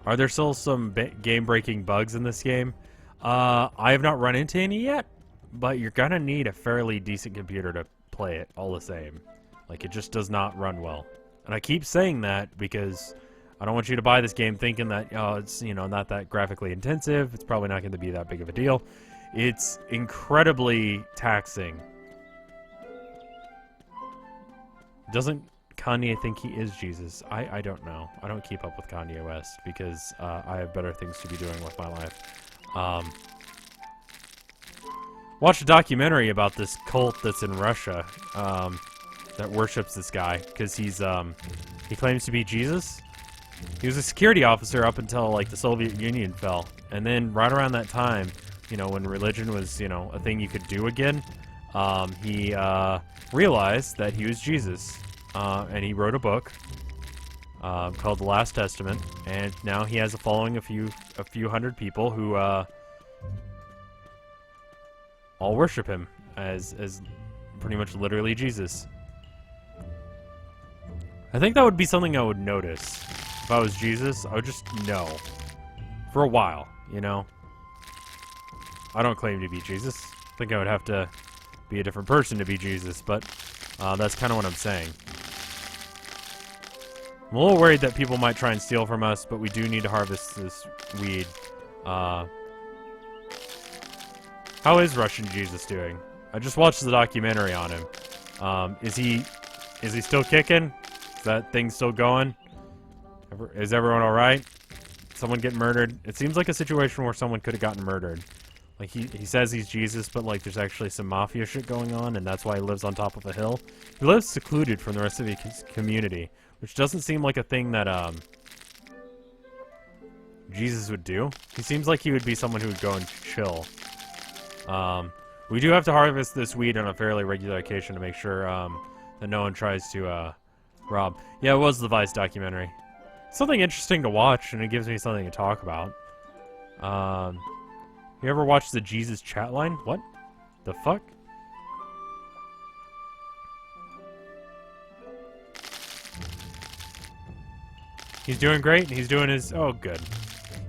Are there still some game-breaking bugs in this game? I have not run into any yet, but you're gonna need a fairly decent computer to play it all the same. Like, it just does not run well. And I keep saying that because I don't want you to buy this game thinking that, oh, it's, you know, not that graphically intensive. It's probably not going to be that big of a deal. It's incredibly taxing. Doesn't Kanye think he is Jesus? I don't know. I don't keep up with Kanye West because I have better things to be doing with my life. watched a documentary about this cult that's in Russia, that worships this guy, because he claims to be Jesus. He was a security officer up until, like, the Soviet Union fell. And then right around that time, you know, when religion was, you know, a thing you could do again, he realized that he was Jesus. And he wrote a book called The Last Testament, and now he has a following, a few hundred people who all worship him as pretty much literally Jesus. I think that would be something I would notice. If I was Jesus, I would just know. For a while, you know? I don't claim to be Jesus. I think I would have to be a different person to be Jesus, but that's kind of what I'm saying. I'm a little worried that people might try and steal from us, but we do need to harvest this weed. How is Russian Jesus doing? I just watched the documentary on him. Is he still kicking? Is that thing still going? Is everyone alright? Someone get murdered? It seems like a situation where someone could have gotten murdered. Like, he says he's Jesus, but, like, there's actually some mafia shit going on, and that's why he lives on top of a hill. He lives secluded from the rest of the community, which doesn't seem like a thing that, Jesus would do. He seems like he would be someone who would go and chill. We do have to harvest this weed on a fairly regular occasion to make sure, that no one tries to, rob. Yeah, it was the Vice documentary. Something interesting to watch, and it gives me something to talk about. You ever watched the Jesus chat line? What the fuck? He's doing great, and he's doing his... Oh, good.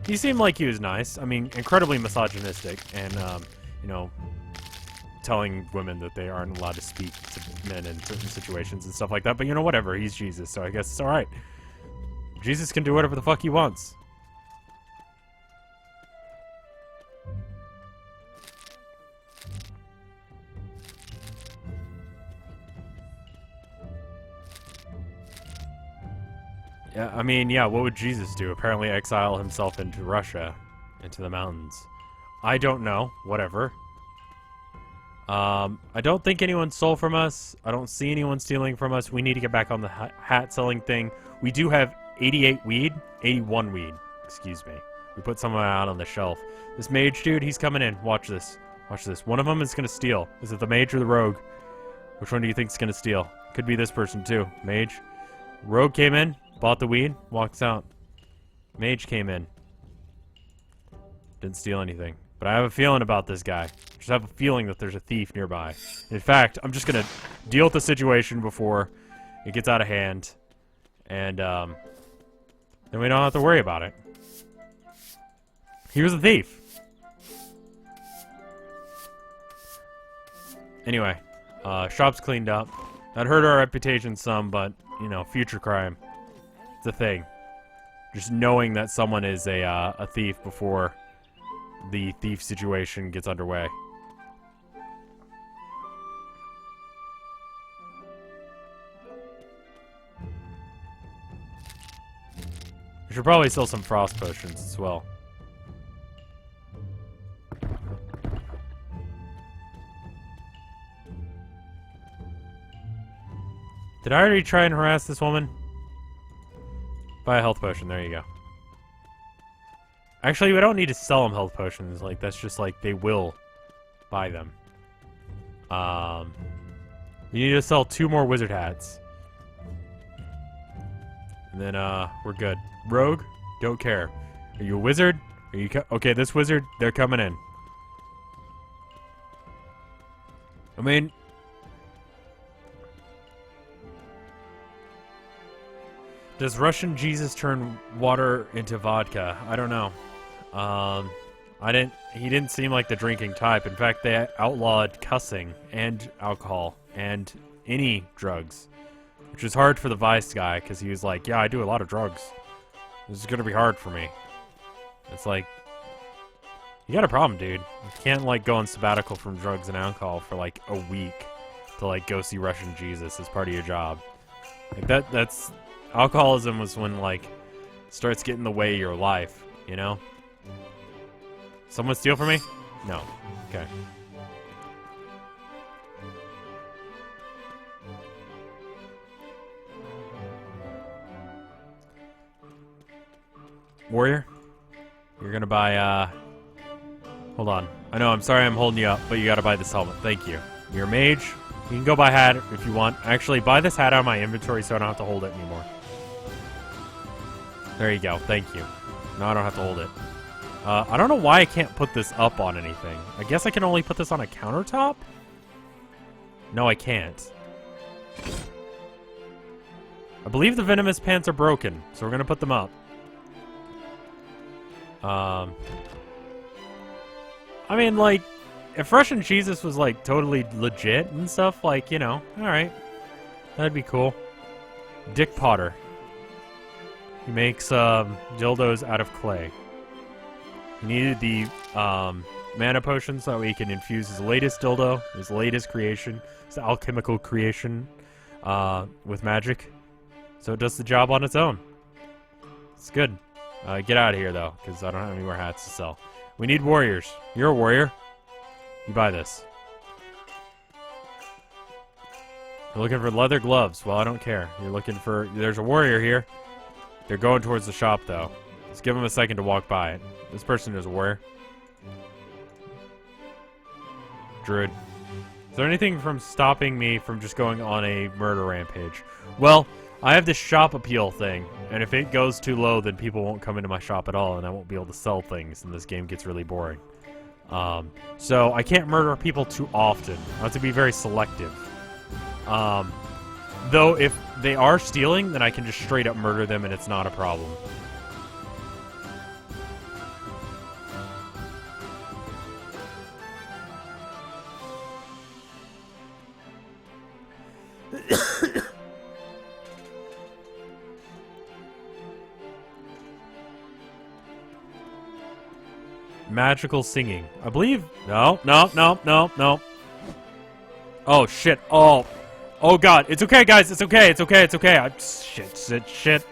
He seemed like he was nice. I mean, incredibly misogynistic, and, you know, telling women that they aren't allowed to speak to men in certain situations and stuff like that. But, you know, whatever. He's Jesus, so I guess it's alright. Jesus can do whatever the fuck he wants. Yeah, I mean, yeah, what would Jesus do? Apparently exile himself into Russia, into the mountains. I don't know. Whatever. I don't think anyone stole from us. I don't see anyone stealing from us. We need to get back on the hat selling thing. We do have 81 weed. Excuse me. We put some out on the shelf. This mage dude, he's coming in. Watch this. Watch this. One of them is going to steal. Is it the mage or the rogue? Which one do you think is going to steal? Could be this person too. Mage. Rogue came in. Bought the weed, walks out. Mage came in. Didn't steal anything. But I have a feeling about this guy. Just have a feeling that there's a thief nearby. In fact, I'm just gonna deal with the situation before it gets out of hand. And, then we don't have to worry about it. He was a thief. Anyway, shop's cleaned up. That hurt our reputation some, but, you know, future crime. It's a thing. Just knowing that someone is a thief before the thief situation gets underway. We should probably sell some frost potions as well. Did I already try and harass this woman? Buy a health potion, there you go. Actually, we don't need to sell them health potions. Like, that's just like, they will buy them. We need to sell 2 more wizard hats. And then, we're good. Rogue, don't care. Are you a wizard? Are you okay, this wizard, they're coming in. I mean... Does Russian Jesus turn water into vodka? I don't know. He didn't seem like the drinking type. In fact, they outlawed cussing and alcohol and any drugs. Which was hard for the Vice guy, because he was like, yeah, I do a lot of drugs. This is gonna be hard for me. It's like, you got a problem, dude. You can't, like, go on sabbatical from drugs and alcohol for, like, a week to, like, go see Russian Jesus as part of your job. Like, that's... Alcoholism was when, like, starts getting in the way of your life, you know? Someone steal from me? No. Okay. Warrior, you're gonna buy, hold on. I know, I'm sorry I'm holding you up, but you gotta buy this helmet. Thank you. You're a mage. You can go buy a hat if you want. Actually, buy this hat out of my inventory so I don't have to hold it anymore. There you go. Thank you. Now I don't have to hold it. I don't know why I can't put this up on anything. I guess I can only put this on a countertop? No, I can't. I believe the venomous pants are broken, so we're gonna put them up. I mean, like, if Russian Jesus was, like, totally legit and stuff, like, you know, alright. That'd be cool. Dick Potter. He makes, dildos out of clay. He needed the, mana potion so that way he can infuse his latest dildo, his latest creation, his alchemical creation, with magic. So it does the job on its own. It's good. Get out of here, though, because I don't have any more hats to sell. We need warriors. You're a warrior. You buy this. You're looking for leather gloves. Well, I don't care. You're looking for... There's a warrior here. They're going towards the shop, though. Let's give them a second to walk by it. This person is a warrior. Druid. Is there anything from stopping me from just going on a murder rampage? Well, I have this shop appeal thing, and if it goes too low, then people won't come into my shop at all, and I won't be able to sell things, and this game gets really boring. So I can't murder people too often. I have to be very selective. Though if they are stealing, then I can just straight up murder them, and it's not a problem. Magical singing. I believe... No. Oh, shit. Oh, God. It's okay, guys. It's okay. Shit.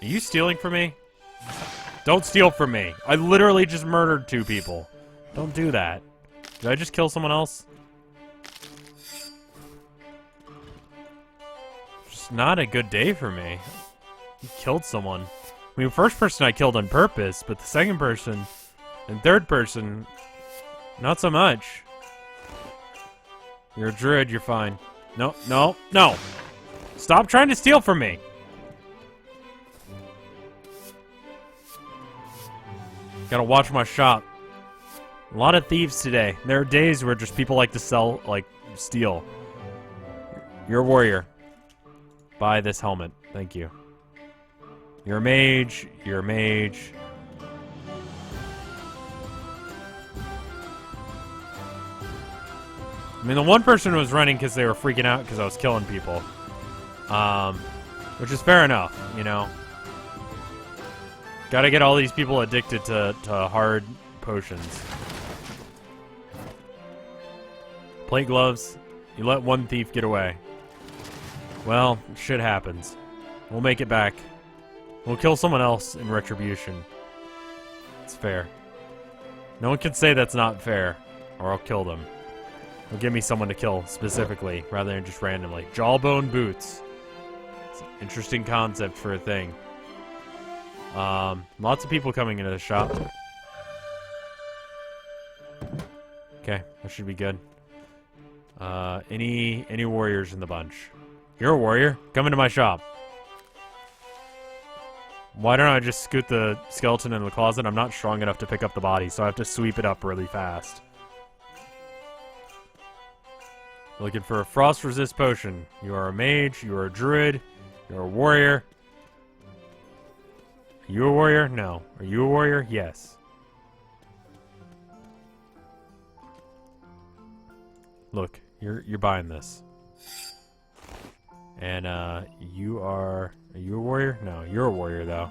Are you stealing from me? Don't steal from me. I literally just murdered 2 people. Don't do that. Did I just kill someone else? Not a good day for me. You killed someone. I mean, first person I killed on purpose, but the second person and third person, not so much. You're a druid, you're fine. No. Stop trying to steal from me. Gotta watch my shop. A lot of thieves today. There are days where just people like to sell, like, steal. You're a warrior. Buy this helmet. Thank you. You're a mage. I mean, the one person was running because they were freaking out because I was killing people. Which is fair enough, you know. Gotta get all these people addicted to hard potions. Plate gloves. You let one thief get away. Well, shit happens. We'll make it back. We'll kill someone else in retribution. It's fair. No one can say that's not fair, or I'll kill them. They'll give me someone to kill, specifically, rather than just randomly. Jawbone boots. It's an interesting concept for a thing. Lots of people coming into the shop. Okay, that should be good. Any warriors in the bunch? You're a warrior. Come into my shop. Why don't I just scoot the skeleton in the closet? I'm not strong enough to pick up the body, so I have to sweep it up really fast. Looking for a frost resist potion. You are a mage. You are a druid. You're a warrior. Are you a warrior? No. Are you a warrior? Yes. Look, you're buying this. And, are you a warrior? No, you're a warrior, though.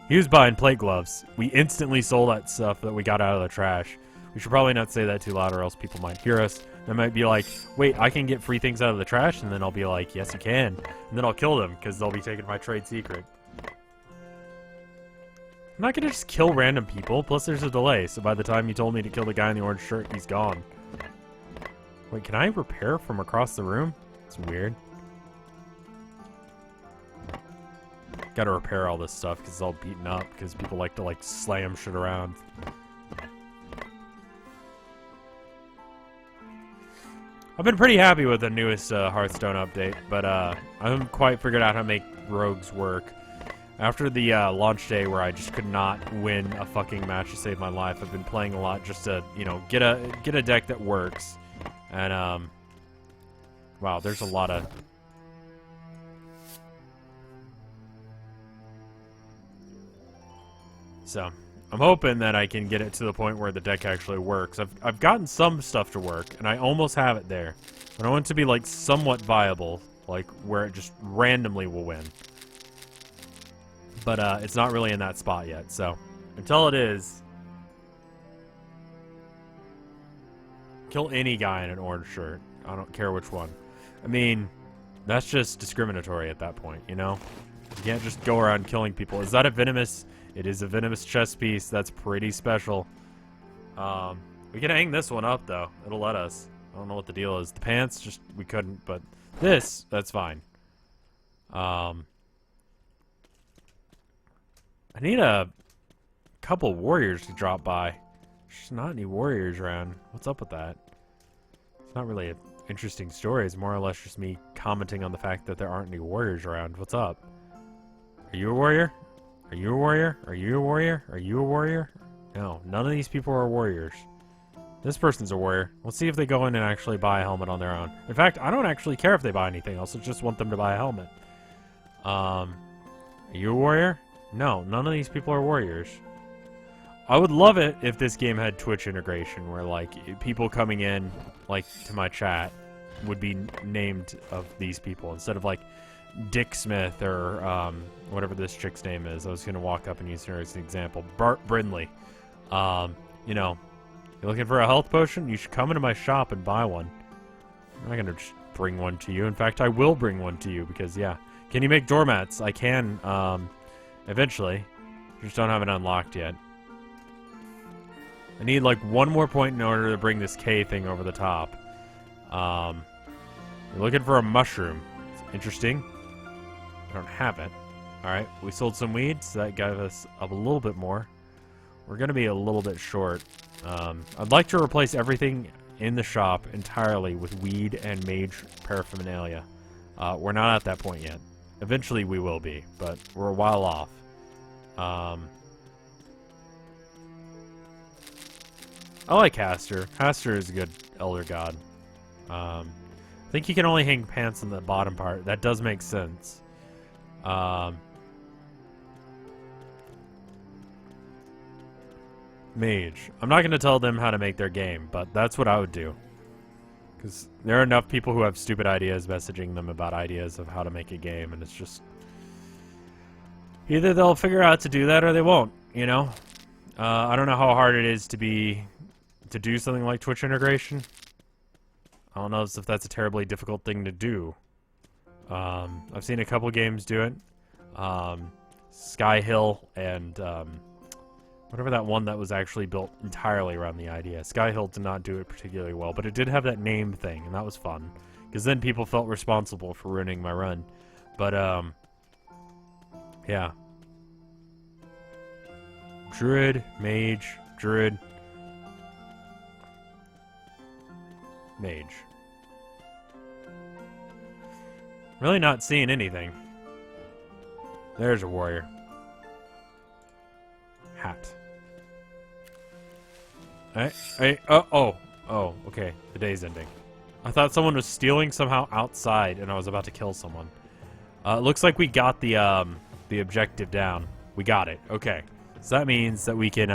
He was buying plate gloves. We instantly sold that stuff that we got out of the trash. We should probably not say that too loud or else people might hear us. They might be like, wait, I can get free things out of the trash? And then I'll be like, yes, you can. And then I'll kill them, because they'll be taking my trade secret. I'm not gonna just kill random people, plus there's a delay, so by the time you told me to kill the guy in the orange shirt, he's gone. Wait, can I repair from across the room? It's weird. Gotta repair all this stuff because it's all beaten up because people like to, like, slam shit around. I've been pretty happy with the newest Hearthstone update, but I haven't quite figured out how to make rogues work. After the launch day where I just could not win a fucking match to save my life, I've been playing a lot just to, you know, get a deck that works. And wow, there's a lot of... So, I'm hoping that I can get it to the point where the deck actually works. I've gotten some stuff to work, and I almost have it there. But I want it to be, like, somewhat viable, like, where it just randomly will win. But, it's not really in that spot yet, so... Until it is... Kill any guy in an orange shirt. I don't care which one. I mean, that's just discriminatory at that point, you know? You can't just go around killing people. Is that a venomous... It is a venomous chess piece. That's pretty special. We can hang this one up, though. It'll let us. I don't know what the deal is. The pants, just, we couldn't, but this, that's fine. I need a couple warriors to drop by. There's not any warriors around. What's up with that? It's not really an interesting story. It's more or less just me commenting on the fact that there aren't any warriors around. What's up? Are you a warrior? Are you a warrior? Are you a warrior? Are you a warrior? No, none of these people are warriors. This person's a warrior. Let's see if they go in and actually buy a helmet on their own. In fact, I don't actually care if they buy anything else. I just want them to buy a helmet. Are you a warrior? No, none of these people are warriors. I would love it if this game had Twitch integration where, like, people coming in, like, to my chat would be named of these people instead of, like, Dick Smith or whatever this chick's name is. I was going to walk up and use her as an example. Bart Brindley. You know, you're looking for a health potion? You should come into my shop and buy one. I'm not going to just bring one to you. In fact, I will bring one to you because, yeah. Can you make doormats? I can, eventually. Just don't have it unlocked yet. I need, like, one more point in order to bring this K thing over the top. You're looking for a mushroom. It's interesting. I don't have it. Alright, we sold some weed, so that gave us up a little bit more. We're going to be a little bit short. I'd like to replace everything in the shop entirely with weed and mage paraphernalia. We're not at that point yet. Eventually we will be, but we're a while off. I like Hastur. Hastur is a good elder god. I think he can only hang pants on the bottom part. That does make sense. Mage. I'm not going to tell them how to make their game, but that's what I would do. Because there are enough people who have stupid ideas messaging them about ideas of how to make a game, and it's just... Either they'll figure out to do that or they won't, you know? I don't know how hard it is to do something like Twitch integration. I don't know if that's a terribly difficult thing to do. I've seen a couple games do it. Sky Hill and whatever that one that was actually built entirely around the idea. Sky Hill did not do it particularly well, but it did have that name thing, and that was fun. Because then people felt responsible for ruining my run. But, yeah. Druid, Mage, Druid, Mage. Really not seeing anything. There's a warrior. Hat. Oh, okay. The day's ending. I thought someone was stealing somehow outside, and I was about to kill someone. It looks like we got the objective down. We got it. Okay. So that means that we can,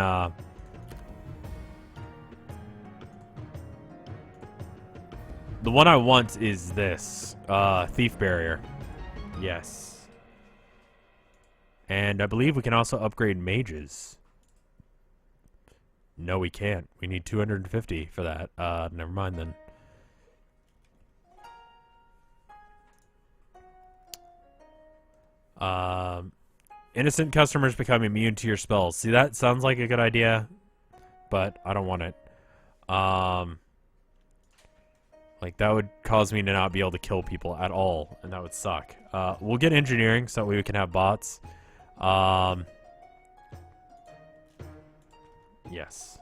the one I want is this. Thief Barrier. Yes. And I believe we can also upgrade mages. No, we can't. We need 250 for that. Never mind then. Innocent customers become immune to your spells. See, that sounds like a good idea, but I don't want it. Like, that would cause me to not be able to kill people at all, and that would suck. We'll get engineering so that way we can have bots. Yes.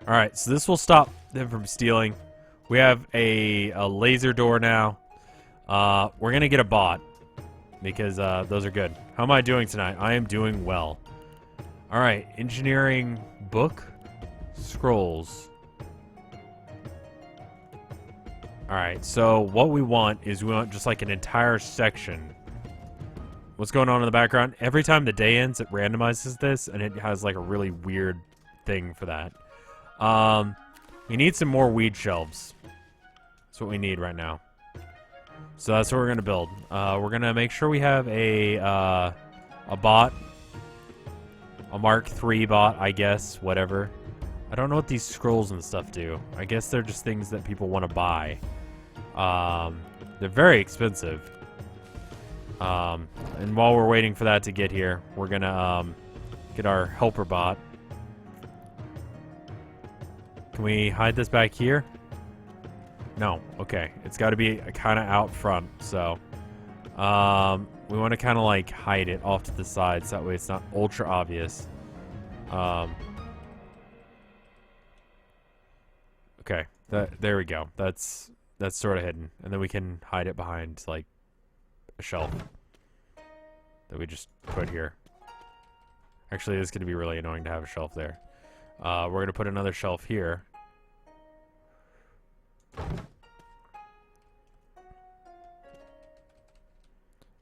Alright, so this will stop them from stealing. We have a laser door now. We're gonna get a bot, because those are good. How am I doing tonight? I am doing well. Alright, engineering book. Scrolls. Alright, so what we want is we want just like an entire section. What's going on in the background? Every time the day ends, it randomizes this, and it has like a really weird thing for that. We need some more weed shelves. That's what we need right now. So that's what we're gonna build. We're gonna make sure we have a bot. A Mark III bot, I guess. Whatever. I don't know what these scrolls and stuff do. I guess they're just things that people want to buy. They're very expensive. And while we're waiting for that to get here, we're gonna get our helper bot. Can we hide this back here? No. Okay. It's got to be kind of out front. So, we want to kind of like hide it off to the side so that way it's not ultra obvious. Okay. There we go. That's sort of hidden, and then we can hide it behind like a shelf that we just put here. Actually, it's going to be really annoying to have a shelf there. We're going to put another shelf here.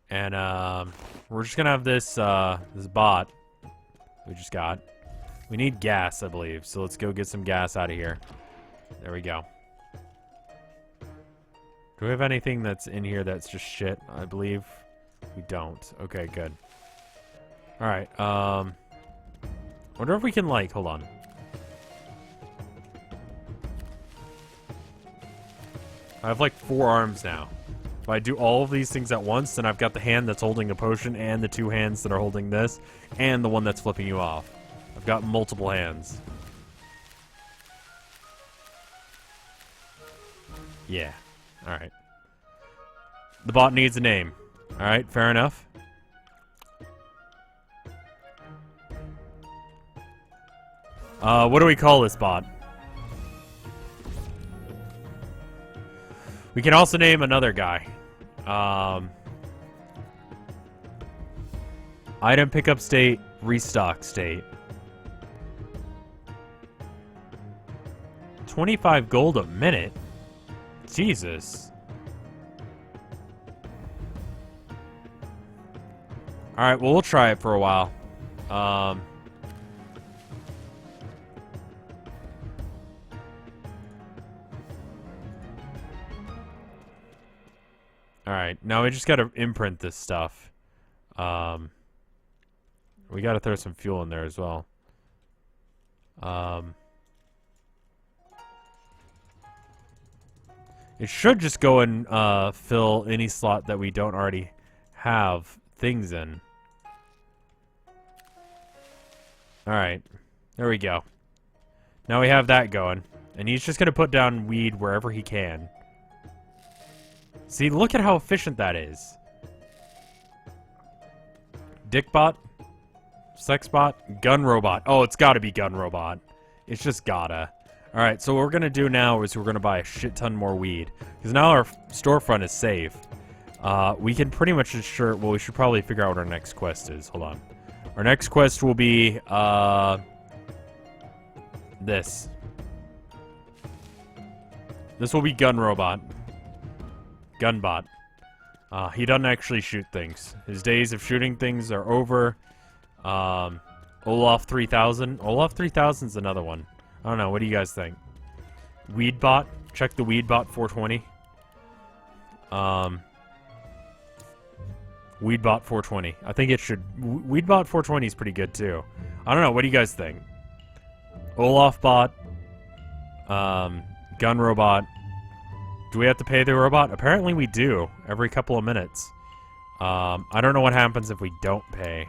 And we're just going to have this this bot we just got. We need gas, I believe. So let's go get some gas out of here. There we go. Do we have anything that's in here that's just shit? I believe we don't. Okay, good. Alright, wonder if we can, like, hold on. I have, like, 4 arms now. If I do all of these things at once, then I've got the hand that's holding a potion, and the 2 hands that are holding this, and the one that's flipping you off. I've got multiple hands. Yeah. Alright. The bot needs a name. Alright, fair enough. What do we call this bot? We can also name another guy. Item pickup state, restock state. 25 gold a minute? Jesus. Alright, well, we'll try it for a while. Alright, now we just gotta imprint this stuff. We gotta throw some fuel in there as well. It should just go and fill any slot that we don't already have things in. Alright, there we go. Now we have that going. And he's just gonna put down weed wherever he can. See, look at how efficient that is. Dickbot? Sexbot? Gun robot. Oh, it's gotta be gun robot. It's just gotta. Alright, so what we're gonna do now is we're gonna buy a shit ton more weed. Because now our storefront is safe. We can pretty much ensure... Well, we should probably figure out what our next quest is. Hold on. Our next quest will be, this. This will be gun robot. Gunbot. He doesn't actually shoot things. His days of shooting things are over. Olaf 3000. Olaf 3000 is another one. I don't know. What do you guys think? Weedbot. Check the Weedbot 420. Weedbot 420. I think it should... Weedbot 420 is pretty good, too. I don't know. What do you guys think? Olaf bot. Gun robot. Do we have to pay the robot? Apparently we do. Every couple of minutes. I don't know what happens if we don't pay.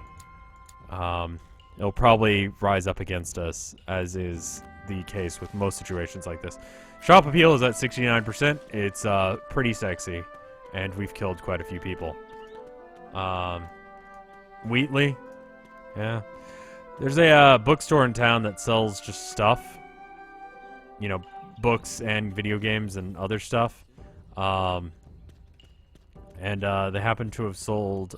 It'll probably rise up against us, as is the case with most situations like this. Shop appeal is at 69%. It's pretty sexy, and we've killed quite a few people. Wheatley, yeah. There's a bookstore in town that sells just stuff. You know, books and video games and other stuff. And they happen to have sold,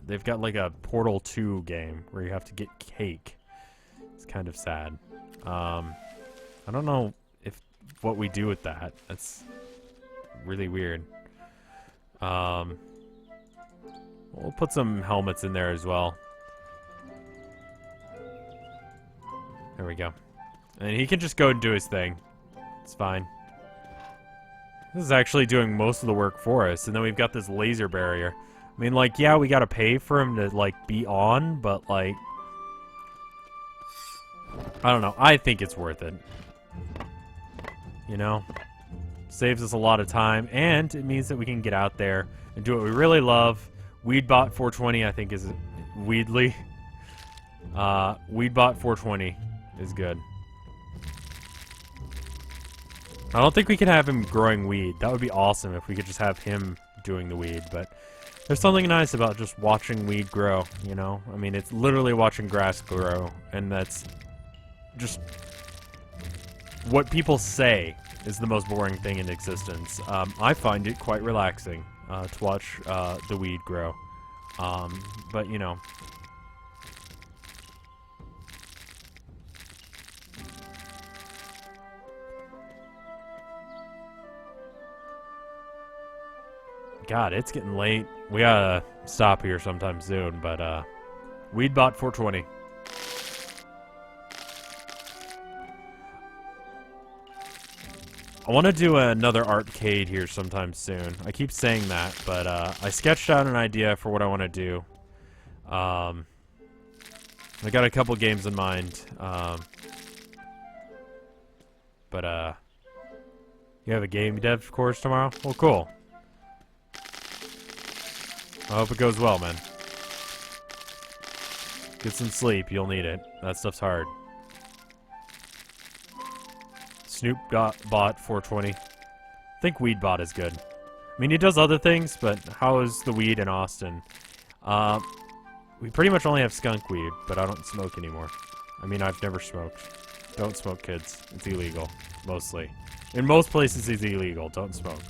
they've got like a Portal 2 game where you have to get cake. It's kind of sad. I don't know what we do with that. That's really weird. We'll put some helmets in there as well. There we go. And he can just go and do his thing. It's fine. This is actually doing most of the work for us. And then we've got this laser barrier. I mean, like, yeah, we gotta pay for him to, like, be on, but, like... I don't know. I think it's worth it. You know? Saves us a lot of time, and it means that we can get out there and do what we really love. Weedbot 420, I think, is... Weedly. Weedbot 420 is good. I don't think we could have him growing weed. That would be awesome if we could just have him doing the weed, but there's something nice about just watching weed grow, you know? I mean, it's literally watching grass grow, and that's just what people say is the most boring thing in existence. I find it quite relaxing to watch the weed grow. But, you know... God, it's getting late. We gotta stop here sometime soon, but, Weedbot 420. I want to do another arcade here sometime soon. I keep saying that, but, I sketched out an idea for what I want to do. I got a couple games in mind, but, you have a game dev course tomorrow? Well, cool. I hope it goes well, man. Get some sleep. You'll need it. That stuff's hard. Snoop got bot 420. I think Weedbot is good. I mean, he does other things, but how is the weed in Austin? We pretty much only have skunk weed, but I don't smoke anymore. I mean, I've never smoked. Don't smoke, kids. It's illegal. Mostly. In most places, it's illegal. Don't smoke.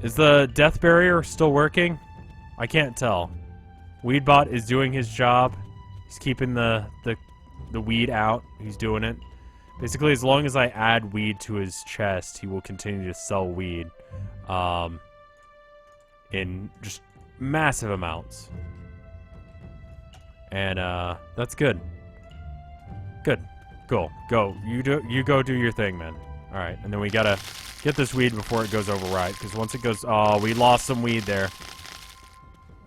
Is the death barrier still working? I can't tell. Weedbot is doing his job. He's keeping the weed out. He's doing it. Basically, as long as I add weed to his chest, he will continue to sell weed. In just massive amounts. And, that's good. Good. Cool. Go. You go do your thing, man. Alright, and then we gotta get this weed before it goes overripe, because once it goes... Oh, we lost some weed there.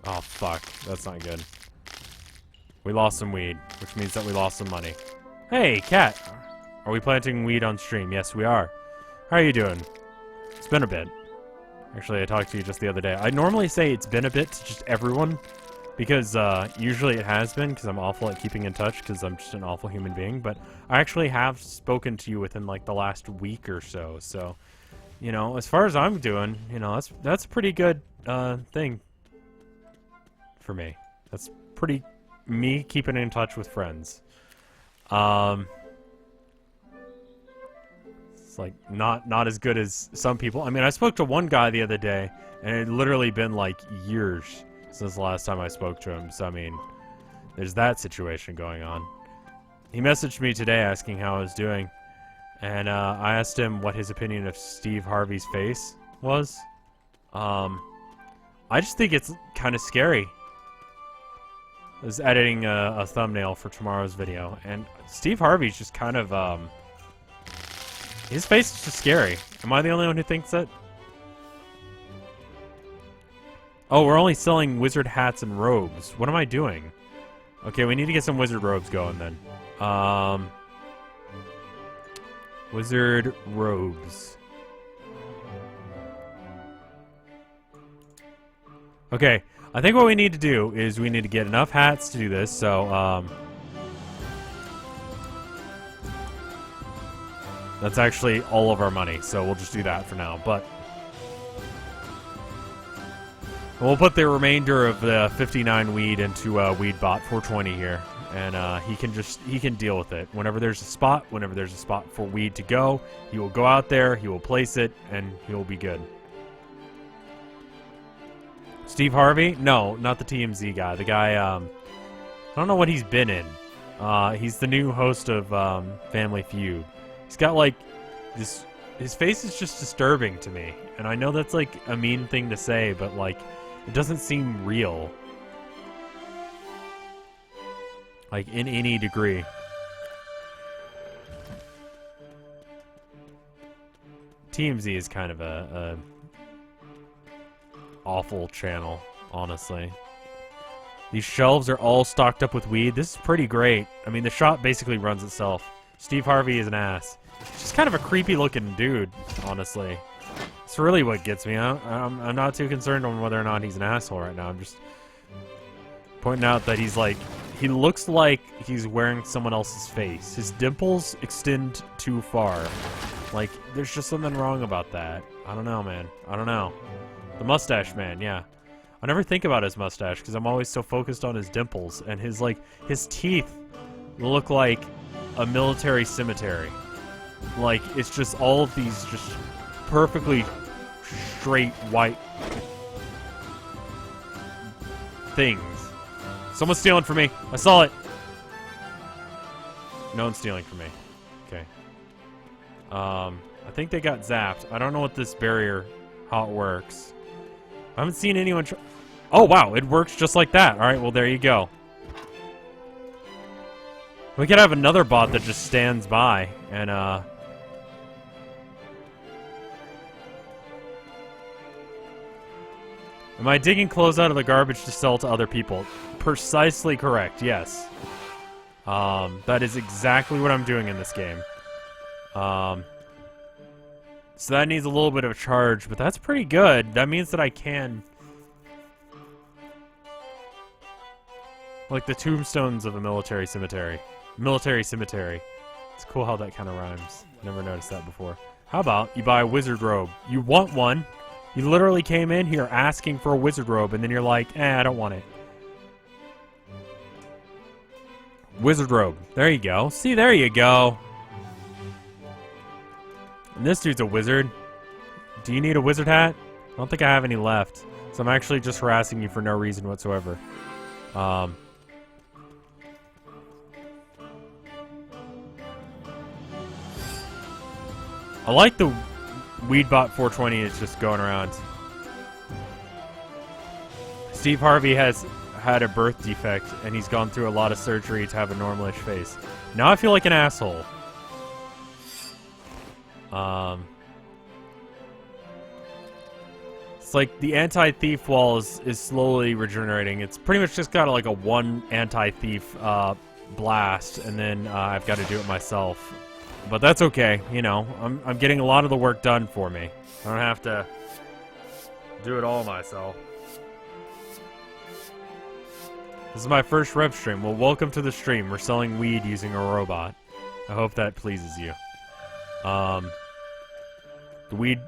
Oh, fuck. That's not good. We lost some weed, which means that we lost some money. Hey, cat! Are we planting weed on stream? Yes, we are. How are you doing? It's been a bit. Actually, I talked to you just the other day. I normally say it's been a bit to just everyone, because usually it has been, because I'm awful at keeping in touch, because I'm just an awful human being, but I actually have spoken to you within, like, the last week or so, so, you know, as far as I'm doing, you know, that's a pretty good, thing for me. That's pretty me keeping in touch with friends. It's, like, not as good as some people. I mean, I spoke to one guy the other day, and it had literally been, like, years since the last time I spoke to him, so I mean, there's that situation going on. He messaged me today asking how I was doing, and I asked him what his opinion of Steve Harvey's face was. I just think it's kind of scary. I was editing a thumbnail for tomorrow's video, and Steve Harvey's just kind of, his face is just scary. Am I the only one who thinks that? Oh, we're only selling wizard hats and robes. What am I doing? Okay, we need to get some wizard robes going then. Wizard robes. Okay, I think what we need to do is we need to get enough hats to do this, so, That's actually all of our money, so we'll just do that for now. But we'll put the remainder of the 59 weed into Weedbot 420 here, and he can deal with it. Whenever there's a spot for weed to go, he will go out there, he will place it, and he will be good. Steve Harvey? No, not the TMZ guy. The guy, I don't know what he's been in. He's the new host of Family Feud. He's got like this. His face is just disturbing to me, and I know that's like a mean thing to say, but like it doesn't seem real, like in any degree. TMZ is kind of a awful channel, honestly. These shelves are all stocked up with weed. This is pretty great. I mean, the shop basically runs itself. Steve Harvey is an ass. He's just kind of a creepy-looking dude, honestly. It's really what gets me. I'm not too concerned on whether or not he's an asshole right now. I'm just pointing out that he's like... He looks like he's wearing someone else's face. His dimples extend too far. Like, there's just something wrong about that. I don't know, man. I don't know. The mustache man, yeah. I never think about his mustache because I'm always so focused on his dimples, and his teeth look like a military cemetery. Like, it's just all of these just perfectly straight white things. Someone's stealing from me. I saw it. No one's stealing from me. Okay. I think they got zapped. I don't know what this barrier, how it works. I haven't seen anyone oh, wow, it works just like that. Alright, well, there you go. We could have another bot that just stands by and, Am I digging clothes out of the garbage to sell to other people? Precisely correct, yes. That is exactly what I'm doing in this game. So that needs a little bit of a charge, but that's pretty good. That means that I can... Like the tombstones of a military cemetery. Military cemetery. It's cool how that kind of rhymes. Never noticed that before. How about you buy a wizard robe? You want one. You literally came in here asking for a wizard robe, and then you're like, I don't want it. Wizard robe. There you go. See, there you go. And this dude's a wizard. Do you need a wizard hat? I don't think I have any left. So I'm actually just harassing you for no reason whatsoever. I like the Weedbot 420 is just going around. Steve Harvey has had a birth defect, and he's gone through a lot of surgery to have a normalish face. Now I feel like an asshole. It's like the anti-thief wall is slowly regenerating. It's pretty much just got like a one anti-thief blast, and then I've got to do it myself. But that's okay, you know. I'm getting a lot of the work done for me. I don't have to do it all myself. This is my first rev stream. Well, welcome to the stream. We're selling weed using a robot. I hope that pleases you.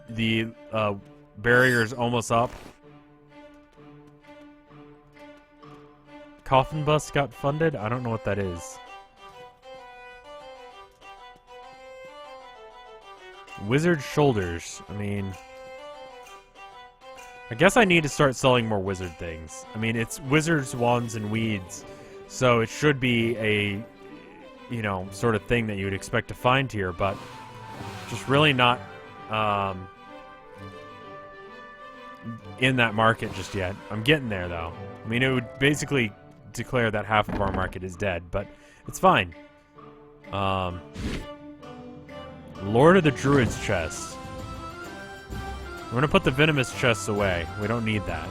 The barrier's almost up. Coffin bus got funded? I don't know what that is. Wizard shoulders. I mean... I guess I need to start selling more wizard things. I mean, it's wizards, wands, and weeds. So it should be a, you know, sort of thing that you would expect to find here, but just really not in that market just yet. I'm getting there, though. I mean, it would basically declare that half of our market is dead, but it's fine. Lord of the Druids chest. We're gonna put the venomous chests away. We don't need that.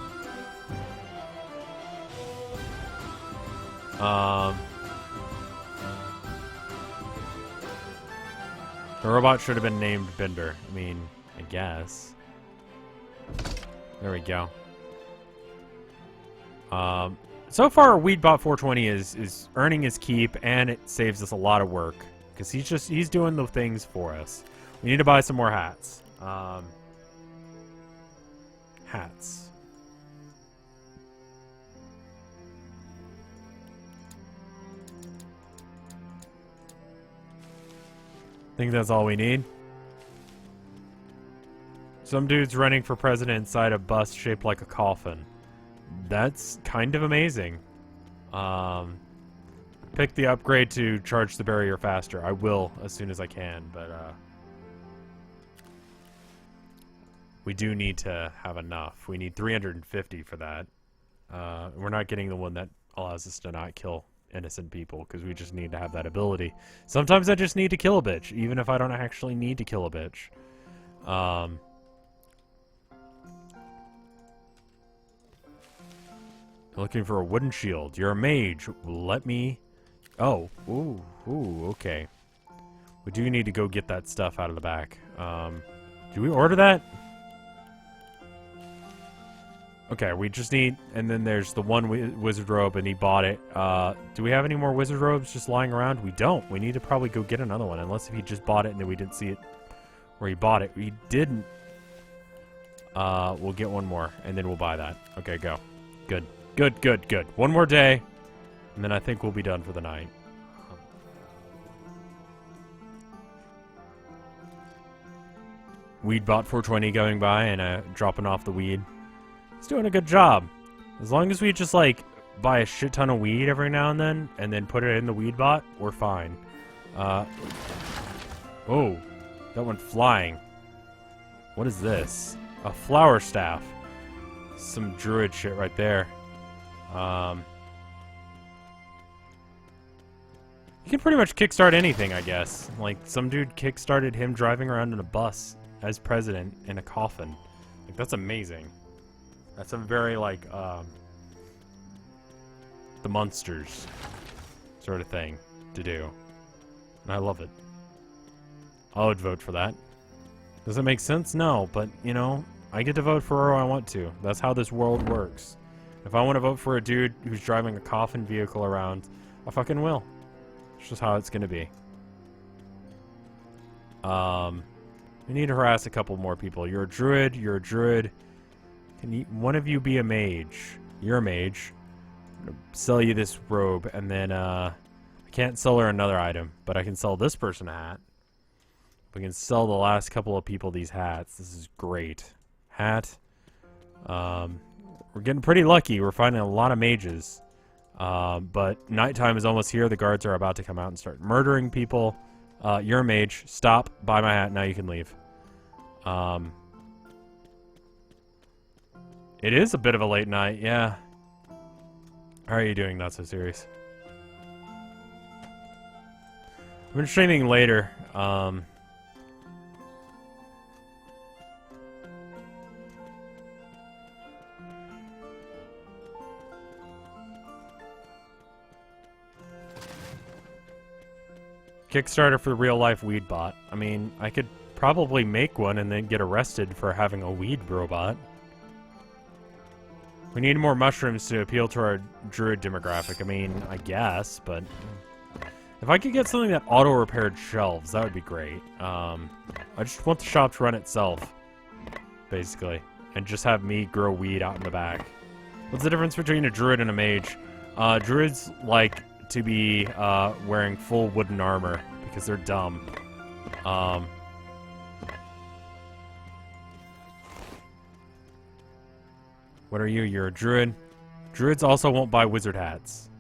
The robot should have been named Bender. I mean, I guess. There we go. So far, Weedbot 420 is earning his keep, and it saves us a lot of work. Because he's doing the things for us. We need to buy some more hats. Hats. Think that's all we need? Some dude's running for president inside a bus shaped like a coffin. That's kind of amazing. Pick the upgrade to charge the barrier faster. I will as soon as I can, but we do need to have enough. We need 350 for that. We're not getting the one that allows us to not kill innocent people, because we just need to have that ability. Sometimes I just need to kill a bitch, even if I don't actually need to kill a bitch. Looking for a wooden shield. You're a mage. Let me... Oh. Ooh, okay. We do need to go get that stuff out of the back. Do we order that? Okay, we just need... And then there's the one wizard robe, and he bought it. Do we have any more wizard robes just lying around? We don't. We need to probably go get another one, unless if he just bought it and then we didn't see it where he bought it. We didn't. We'll get one more, and then we'll buy that. Okay, go. Good. Good. One more day, and then I think we'll be done for the night. Weed bot 420 going by and dropping off the weed. He's doing a good job. As long as we just, like, buy a shit ton of weed every now and then put it in the weed bot, we're fine. Oh, that went flying. What is this? A flower staff. Some druid shit right there. You can pretty much kickstart anything, I guess. Like, some dude kickstarted him driving around in a bus as president in a coffin. Like, that's amazing. That's a very, like, the Munsters sort of thing to do. And I love it. I would vote for that. Does it make sense? No, but, you know, I get to vote for who I want to. That's how this world works. If I want to vote for a dude who's driving a coffin vehicle around, I fucking will. It's just how it's gonna be. We need to harass a couple more people. You're a druid. Can one of you be a mage? You're a mage. I'm gonna sell you this robe, and then, I can't sell her another item, but I can sell this person a hat. We can sell the last couple of people these hats. This is great. Hat. We're getting pretty lucky. We're finding a lot of mages. But nighttime is almost here. The guards are about to come out and start murdering people. You're a mage. Stop. Buy my hat. Now you can leave. It is a bit of a late night. Yeah. How are you doing? Not so serious. I've been streaming later. Kickstarter for the real-life weed bot. I mean, I could probably make one and then get arrested for having a weed robot. We need more mushrooms to appeal to our druid demographic. I mean, I guess, but... If I could get something that auto-repaired shelves, that would be great. I just want the shop to run itself, basically. And just have me grow weed out in the back. What's the difference between a druid and a mage? Druids like to be wearing full wooden armor because they're dumb. What are you? You're a druid. Druids also won't buy wizard hats.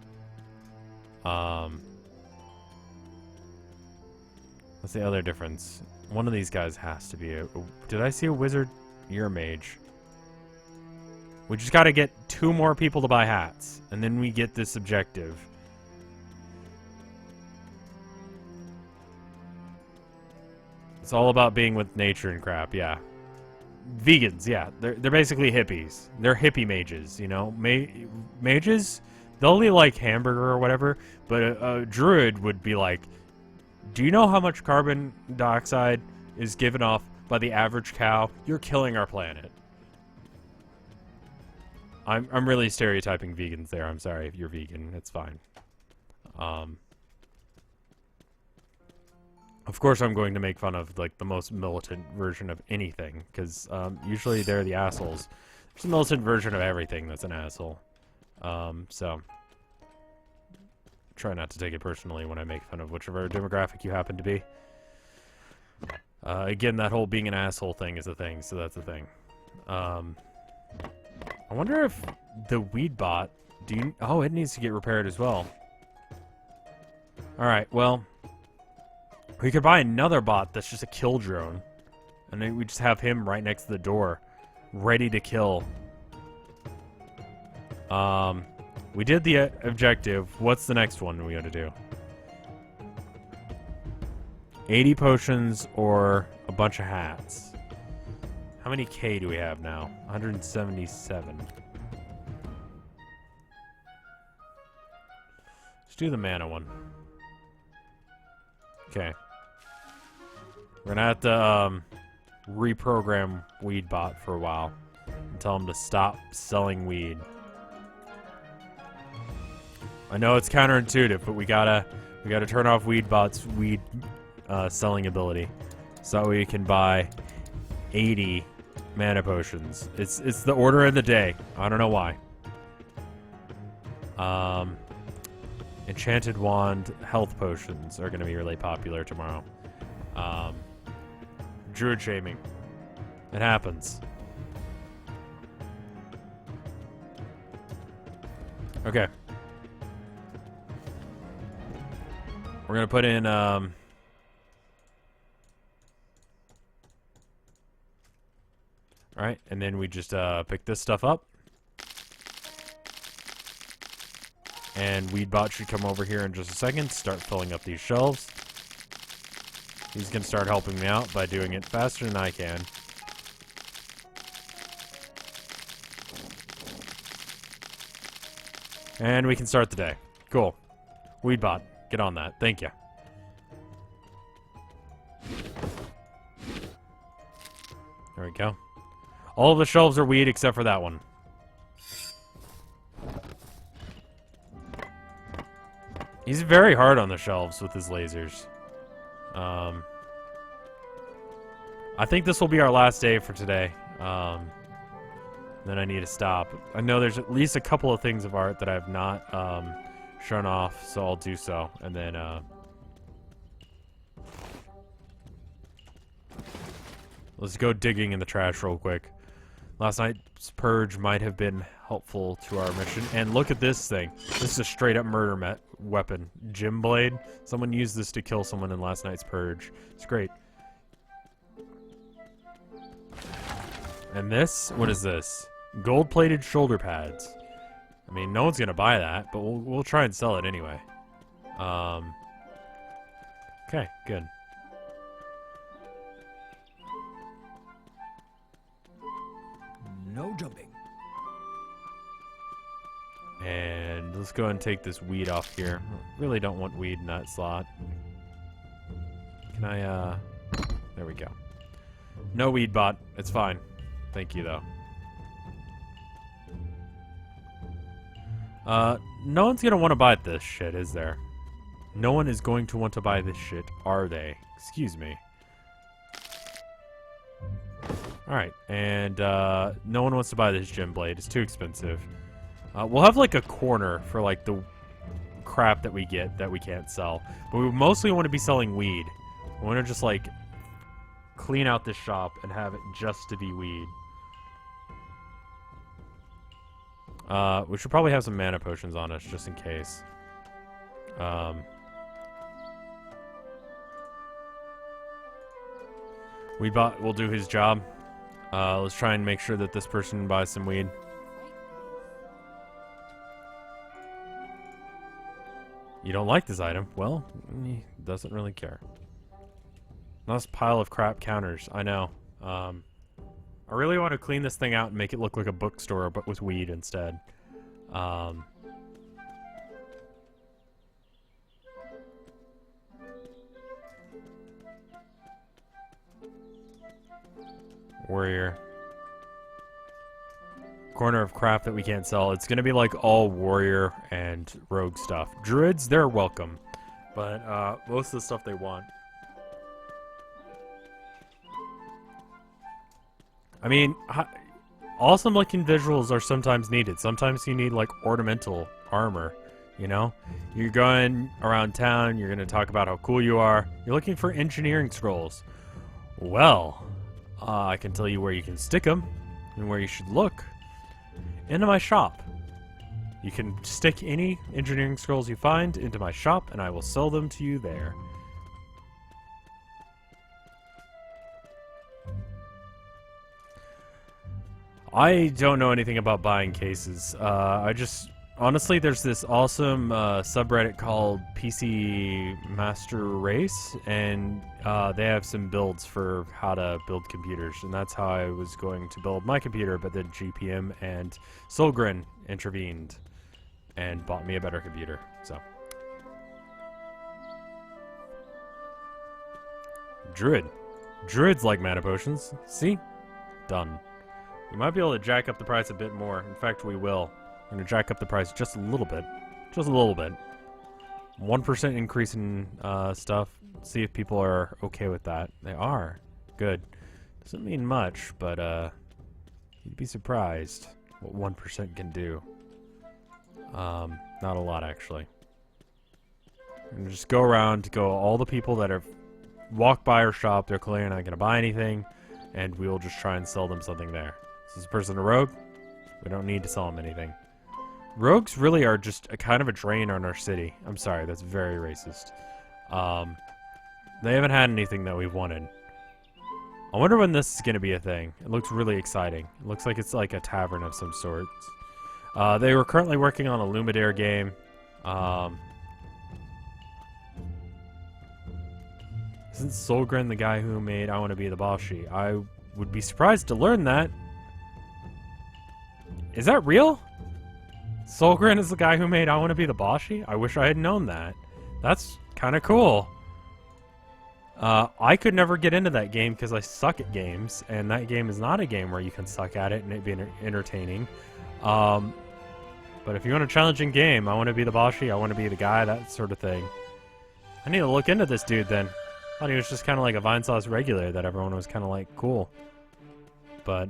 What's the other difference? One of these guys has to be a... Did I see a wizard? You're a mage. We just gotta get 2 more people to buy hats, and then we get this objective. It's all about being with nature and crap, yeah. Vegans, yeah. They're basically hippies. They're hippie mages, you know? Mages, they'll only like hamburger or whatever, but a druid would be like, do you know how much carbon dioxide is given off by the average cow? You're killing our planet. I'm really stereotyping vegans there. I'm sorry if you're vegan. It's fine. Of course, I'm going to make fun of like the most militant version of anything, because usually they're the assholes. There's a militant version of everything that's an asshole. So try not to take it personally when I make fun of whichever demographic you happen to be. Again, that whole being an asshole thing is a thing, so that's a thing. I wonder if the weed bot... Oh, it needs to get repaired as well. Alright, well... we could buy another bot that's just a kill drone. And then we just have him right next to the door. Ready to kill. We did the objective. What's the next one we gotta do? 80 potions or a bunch of hats. How many K do we have now? 177. Let's do the mana one. Okay. We're gonna have to reprogram Weedbot for a while and tell him to stop selling weed. I know it's counterintuitive, but we gotta turn off Weedbot's weed selling ability, so that we can buy 80 mana potions. It's the order of the day. I don't know why. Enchanted Wand health potions are going to be really popular tomorrow. Druid shaming. It happens. Okay. We're going to put in... Alright, and then we just pick this stuff up. And Weedbot should come over here in just a second, start filling up these shelves. He's going to start helping me out by doing it faster than I can. And we can start the day. Cool. Weedbot, get on that. Thank you. There we go. All of the shelves are weed except for that one. He's very hard on the shelves with his lasers. I think this will be our last day for today. Then I need to stop. I know there's at least a couple of things of art that I have not shown off, so I'll do so. And then let's go digging in the trash real quick. Last night's purge might have been helpful to our mission. And look at this thing. This is a straight up murder weapon. Gym blade. Someone used this to kill someone in last night's purge. It's great. And this? What is this? Gold-plated shoulder pads. I mean, no one's gonna buy that, but we'll try and sell it anyway. Okay, good. No jumping. And let's go ahead and take this weed off here. Really don't want weed in that slot. Can I, there we go. No weed bot. It's fine. Thank you, though. No one's gonna want to buy this shit, is there? No one is going to want to buy this shit, are they? Excuse me. Alright, and no one wants to buy this gym blade. It's too expensive. We'll have like a corner for like the crap that we get that we can't sell. But we mostly want to be selling weed. We want to just like clean out this shop and have it just to be weed. We should probably have some mana potions on us just in case. Weedbot will do his job. Let's try and make sure that this person buys some weed. You don't like this item? Well, he doesn't really care. Nice pile of crap counters. I know. I really want to clean this thing out and make it look like a bookstore, but with weed instead. Warrior. Corner of crap that we can't sell. It's gonna be like all warrior and rogue stuff. Druids, they're welcome. But most of the stuff they want I mean, awesome looking visuals are sometimes needed. Sometimes you need like ornamental armor, you know? You're going around town, you're going to talk about how cool you are. You're looking for engineering scrolls. Well, I can tell you where you can stick them and where you should look. Into my shop. You can stick any engineering scrolls you find into my shop and I will sell them to you there. I don't know anything about buying cases. Honestly, there's this awesome subreddit called PC Master Race, and they have some builds for how to build computers, and that's how I was going to build my computer, but then GPM and Solgren intervened and bought me a better computer, so. Druid. Druids like mana potions. See? Done. We might be able to jack up the price a bit more. In fact, we will. I'm going to jack up the price just a little bit. Just a little bit. 1% increase in stuff. See if people are okay with that. They are. Good. Doesn't mean much, but you'd be surprised what 1% can do. Not a lot, actually. And just go around to all the people that have walked by our shop. They're clearly not going to buy anything, and we'll just try and sell them something there. Is this person a rogue? We don't need to sell them anything. Rogues really are just a kind of a drain on our city. I'm sorry, that's very racist. They haven't had anything that we've wanted. I wonder when this is going to be a thing. It looks really exciting. It looks like it's like a tavern of some sort. They were currently working on a Lumidaire game. Isn't Solgren the guy who made I Want to Be the Boshi? I would be surprised to learn that. Is that real? Solgren is the guy who made I Want to Be the Boshi? I wish I had known that. That's kind of cool. I could never get into that game because I suck at games, and that game is not a game where you can suck at it and it be entertaining. But if you want a challenging game, I Want to Be the Boshi, I want to be the guy, that sort of thing. I need to look into this dude then. I thought he was just kind of like a Vinesauce regular that everyone was kind of like, cool. But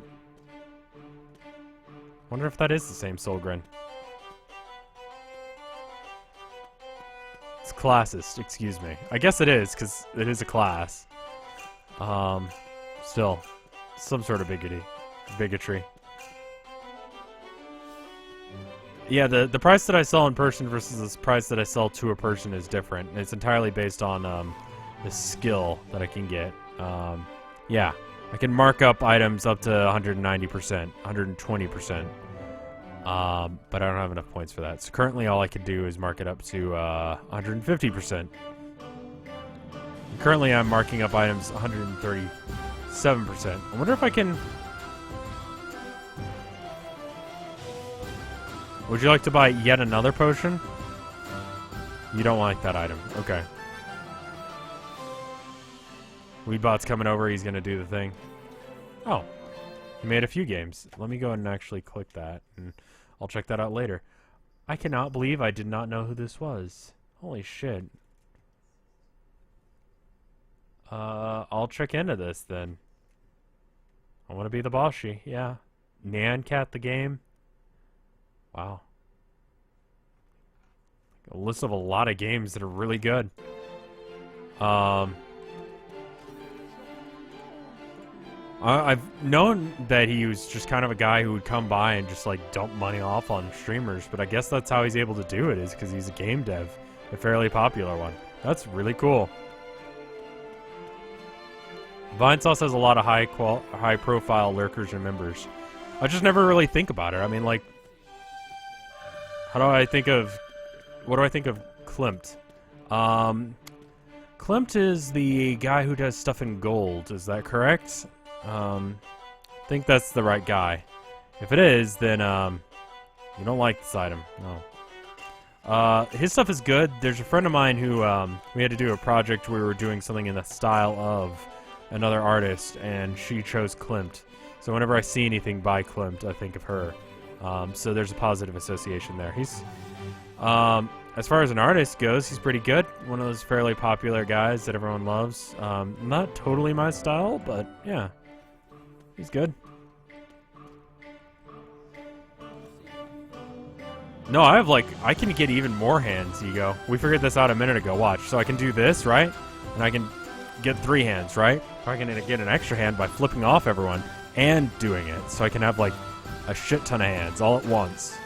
wonder if that is the same Solgren. It's classist, excuse me. I guess it is, because it is a class. Still, some sort of bigotry. Yeah, the price that I sell in person versus the price that I sell to a person is different. It's entirely based on the skill that I can get. Yeah, I can mark up items up to 190%, 120%. But I don't have enough points for that. So currently all I can do is mark it up to 150%. And currently I'm marking up items 137%. I wonder if I can... Would you like to buy yet another potion? You don't like that item. Okay. Weedbot's coming over. He's going to do the thing. Oh. He made a few games. Let me go ahead and actually click that, and I'll check that out later. I cannot believe I did not know who this was. Holy shit. I'll check into this then. I Want to Be the Boshi. Yeah. Nancat the game. Wow. A list of a lot of games that are really good. I've known that he was just kind of a guy who would come by and just like dump money off on streamers, but I guess that's how he's able to do it, is because he's a game dev, a fairly popular one. That's really cool. Vinesauce has a lot of high profile lurkers and members. I just never really think about it. I mean, like, what do I think of Klimt? Klimt is the guy who does stuff in gold, is that correct? I think that's the right guy. If it is, then you don't like this item. No. His stuff is good. There's a friend of mine who we had to do a project where we were doing something in the style of another artist, and she chose Klimt. So whenever I see anything by Klimt, I think of her. So there's a positive association there. He's as far as an artist goes, he's pretty good. One of those fairly popular guys that everyone loves. Not totally my style, but yeah. He's good. No, I have like, I can get even more hands, Ego. We figured this out a minute ago, watch. So I can do this, right? And I can get 3 hands, right? I can get an extra hand by flipping off everyone and doing it. So I can have like a shit ton of hands all at once.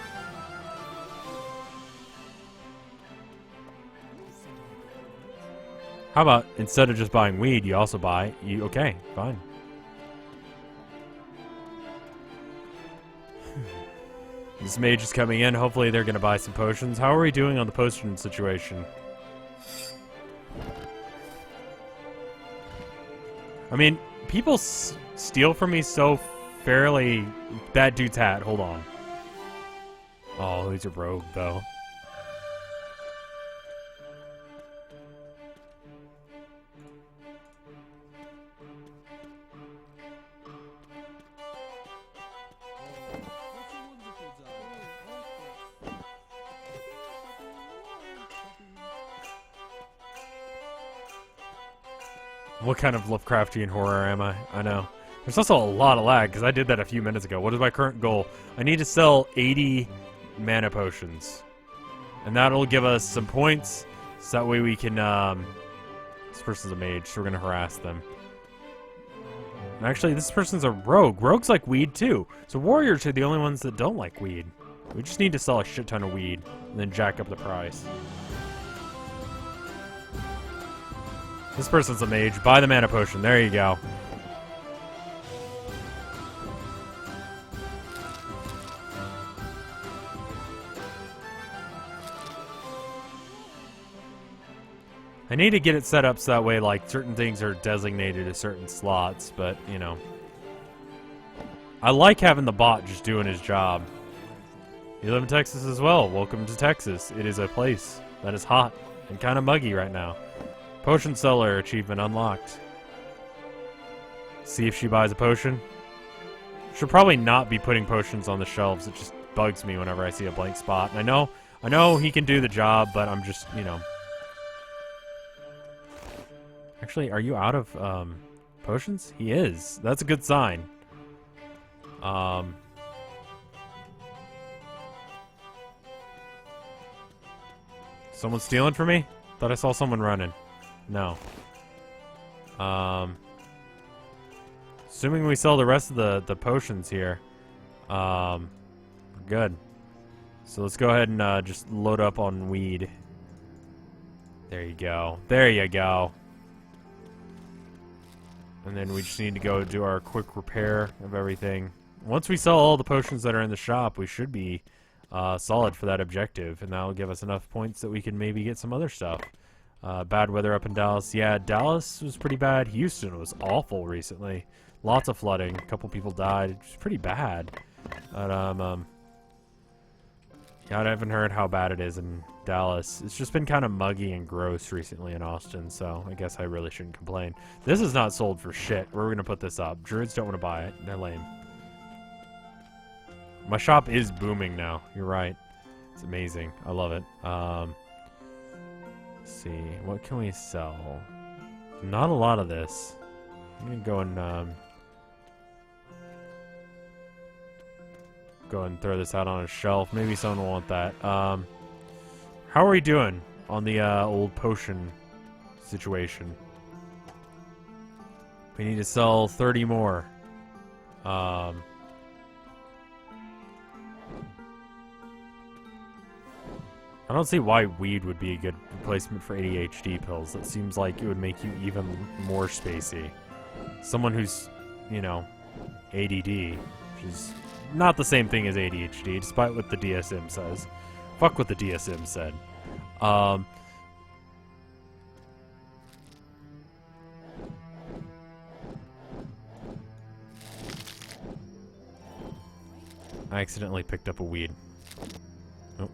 How about instead of just buying weed, you also buy, okay, fine. This mage is coming in. Hopefully they're going to buy some potions. How are we doing on the potion situation? I mean, people steal from me so fairly... That dude's hat. Hold on. Oh, he's a rogue, though. What kind of Lovecraftian horror am I? I know. There's also a lot of lag, because I did that a few minutes ago. What is my current goal? I need to sell 80 mana potions. And that'll give us some points, so that way we can, This person's a mage, so we're going to harass them. And actually, this person's a rogue. Rogues like weed, too. So warriors are the only ones that don't like weed. We just need to sell a shit ton of weed, and then jack up the price. This person's a mage. Buy the mana potion. There you go. I need to get it set up so that way, like, certain things are designated as certain slots, but, you know. I like having the bot just doing his job. You live in Texas as well. Welcome to Texas. It is a place that is hot and kind of muggy right now. Potion seller achievement unlocked. See if she buys a potion. Should probably not be putting potions on the shelves. It just bugs me whenever I see a blank spot. And I know he can do the job, but I'm just, you know. Actually, are you out of potions? He is. That's a good sign. Someone stealing from me? Thought I saw someone running. No. Assuming we sell the rest of the potions here, we're good. So let's go ahead and just load up on weed. There you go. There you go. And then we just need to go do our quick repair of everything. Once we sell all the potions that are in the shop, we should be solid for that objective, and that'll give us enough points that we can maybe get some other stuff. Bad weather up in Dallas. Yeah, Dallas was pretty bad. Houston was awful recently. Lots of flooding. A couple people died. It was pretty bad. But, yeah, I haven't heard how bad it is in Dallas. It's just been kind of muggy and gross recently in Austin, so I guess I really shouldn't complain. This is not sold for shit. We're going to put this up. Druids don't want to buy it. They're lame. My shop is booming now. You're right. It's amazing. I love it. Let's see. What can we sell? Not a lot of this. I'm going to go and throw this out on a shelf. Maybe someone will want that. How are we doing on the old potion situation? We need to sell 30 more. I don't see why weed would be a good replacement for ADHD pills. That seems like it would make you even more spacey. Someone who's, you know, ADD, which is not the same thing as ADHD, despite what the DSM says. Fuck what the DSM said. I accidentally picked up a weed. Oh.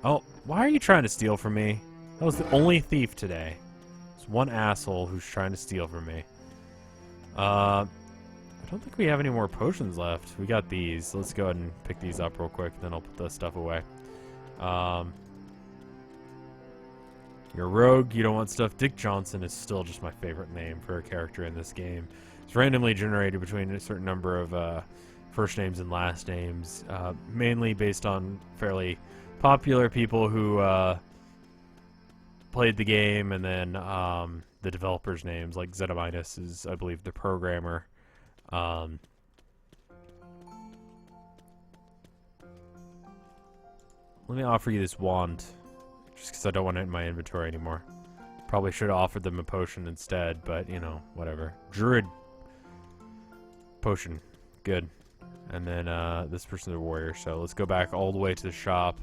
Oh, why are you trying to steal from me? That was the only thief today. There's one asshole who's trying to steal from me. I don't think we have any more potions left. We got these. Let's go ahead and pick these up real quick, then I'll put the stuff away. You're a rogue, you don't want stuff. Dick Johnson is still just my favorite name for a character in this game. It's randomly generated between a certain number of first names and last names, mainly based on fairly popular people who played the game, and then the developers' names, like Zetaminus is, I believe, the programmer. Let me offer you this wand, just because I don't want it in my inventory anymore. Probably should have offered them a potion instead, but, you know, whatever. Druid potion. Good. And then this person's a warrior, so let's go back all the way to the shop.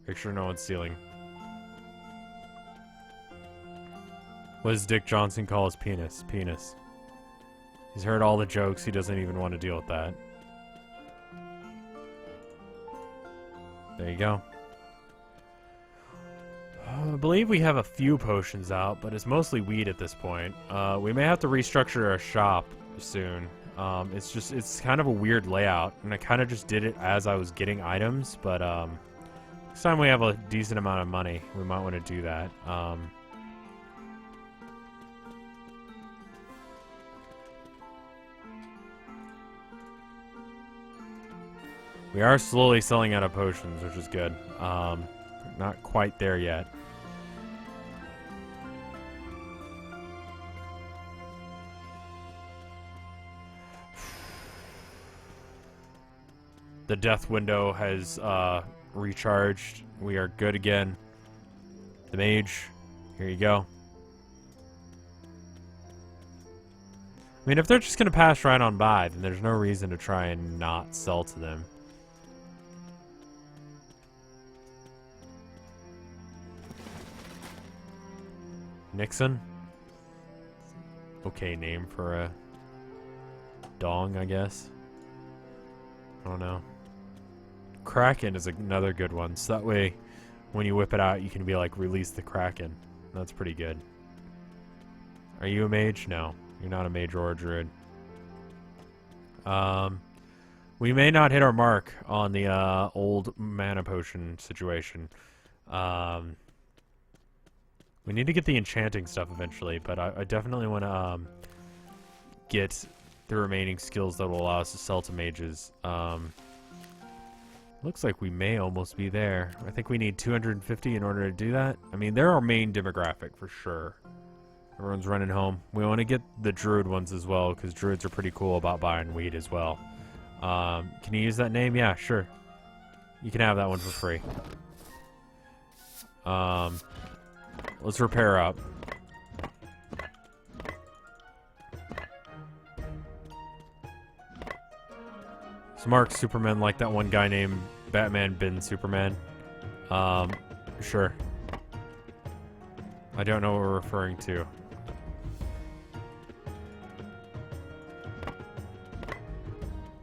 Make sure no one's stealing. What does Dick Johnson call his penis? Penis. He's heard all the jokes. He doesn't even want to deal with that. There you go. I believe we have a few potions out, but it's mostly weed at this point. We may have to restructure our shop soon. It's kind of a weird layout, and I kind of just did it as I was getting items, but next time we have a decent amount of money, we might want to do that. We are slowly selling out of potions, which is good. Not quite there yet. The death window has recharged. We are good again. The mage, here you go. I mean, if they're just going to pass right on by, then there's no reason to try and not sell to them. Nixon? Okay name for a dong, I guess. I don't know. Kraken is another good one, so that way when you whip it out you can be like, release the Kraken. That's pretty good. Are you a mage? No, you're not a mage or a druid. We may not hit our mark on the old mana potion situation. We need to get the enchanting stuff eventually, but I definitely want to get the remaining skills that will allow us to sell to mages. Looks like we may almost be there. I think we need 250 in order to do that. I mean, they're our main demographic for sure. Everyone's running home. We want to get the druid ones as well, because druids are pretty cool about buying weed as well. Can you use that name? Yeah, sure. You can have that one for free. Let's repair up. Is Mark Superman like that one guy named Batman bin Superman? Sure. I don't know what we're referring to.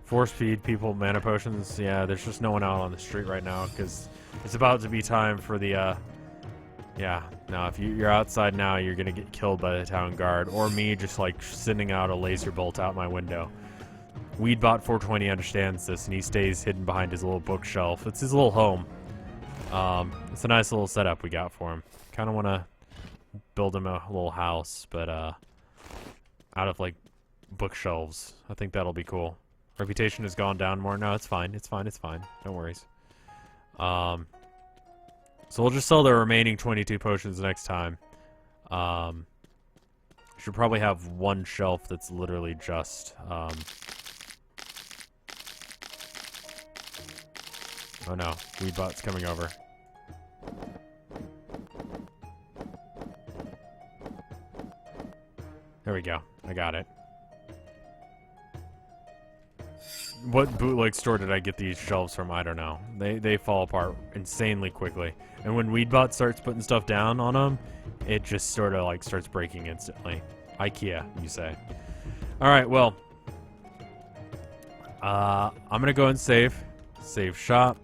Force feed people mana potions. Yeah, there's just no one out on the street right now because it's about to be time for the yeah, no, if you're outside now, you're gonna get killed by the town guard, or me just like sending out a laser bolt out my window. Weedbot420 understands this, and he stays hidden behind his little bookshelf. It's his little home. It's a nice little setup we got for him. Kind of want to build him a little house, but out of like bookshelves. I think that'll be cool. Reputation has gone down more. No, it's fine. It's fine. It's fine. No worries. So we'll just sell the remaining 22 potions next time. Should probably have one shelf that's literally just... Oh no, Weedbot's coming over. There we go. I got it. What bootleg store did I get these shelves from? I don't know. They fall apart insanely quickly. And when Weedbot starts putting stuff down on them, it just sort of like starts breaking instantly. IKEA, you say. Alright, well. I'm going to go and save shop,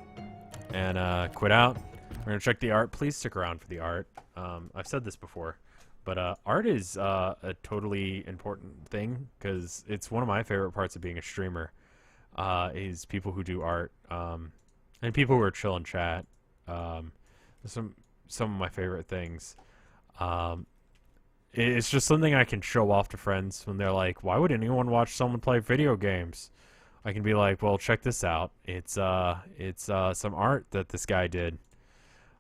and quit out. We're going to check the art. Please stick around for the art. I've said this before, but art is a totally important thing, because it's one of my favorite parts of being a streamer. Is people who do art, and people who are chill and chat. Some of my favorite things. It's just something I can show off to friends when they're like, "Why would anyone watch someone play video games?" I can be like, well, check this out. It's some art that this guy did.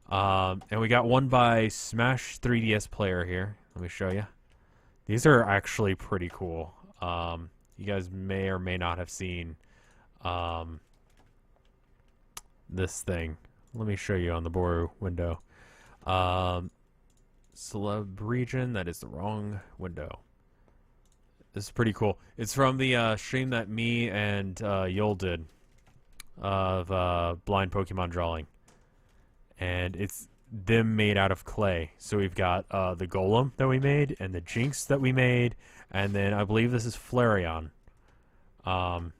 And we got one by Smash 3DS Player here. Let me show you. These are actually pretty cool. You guys may or may not have seen this thing. Let me show you on the Boru window. Celeb region, that is the wrong window. This is pretty cool. It's from the stream that me and Yol did of blind Pokemon drawing. And it's them made out of clay. So we've got the Golem that we made, and the Jinx that we made, and then I believe this is Flareon.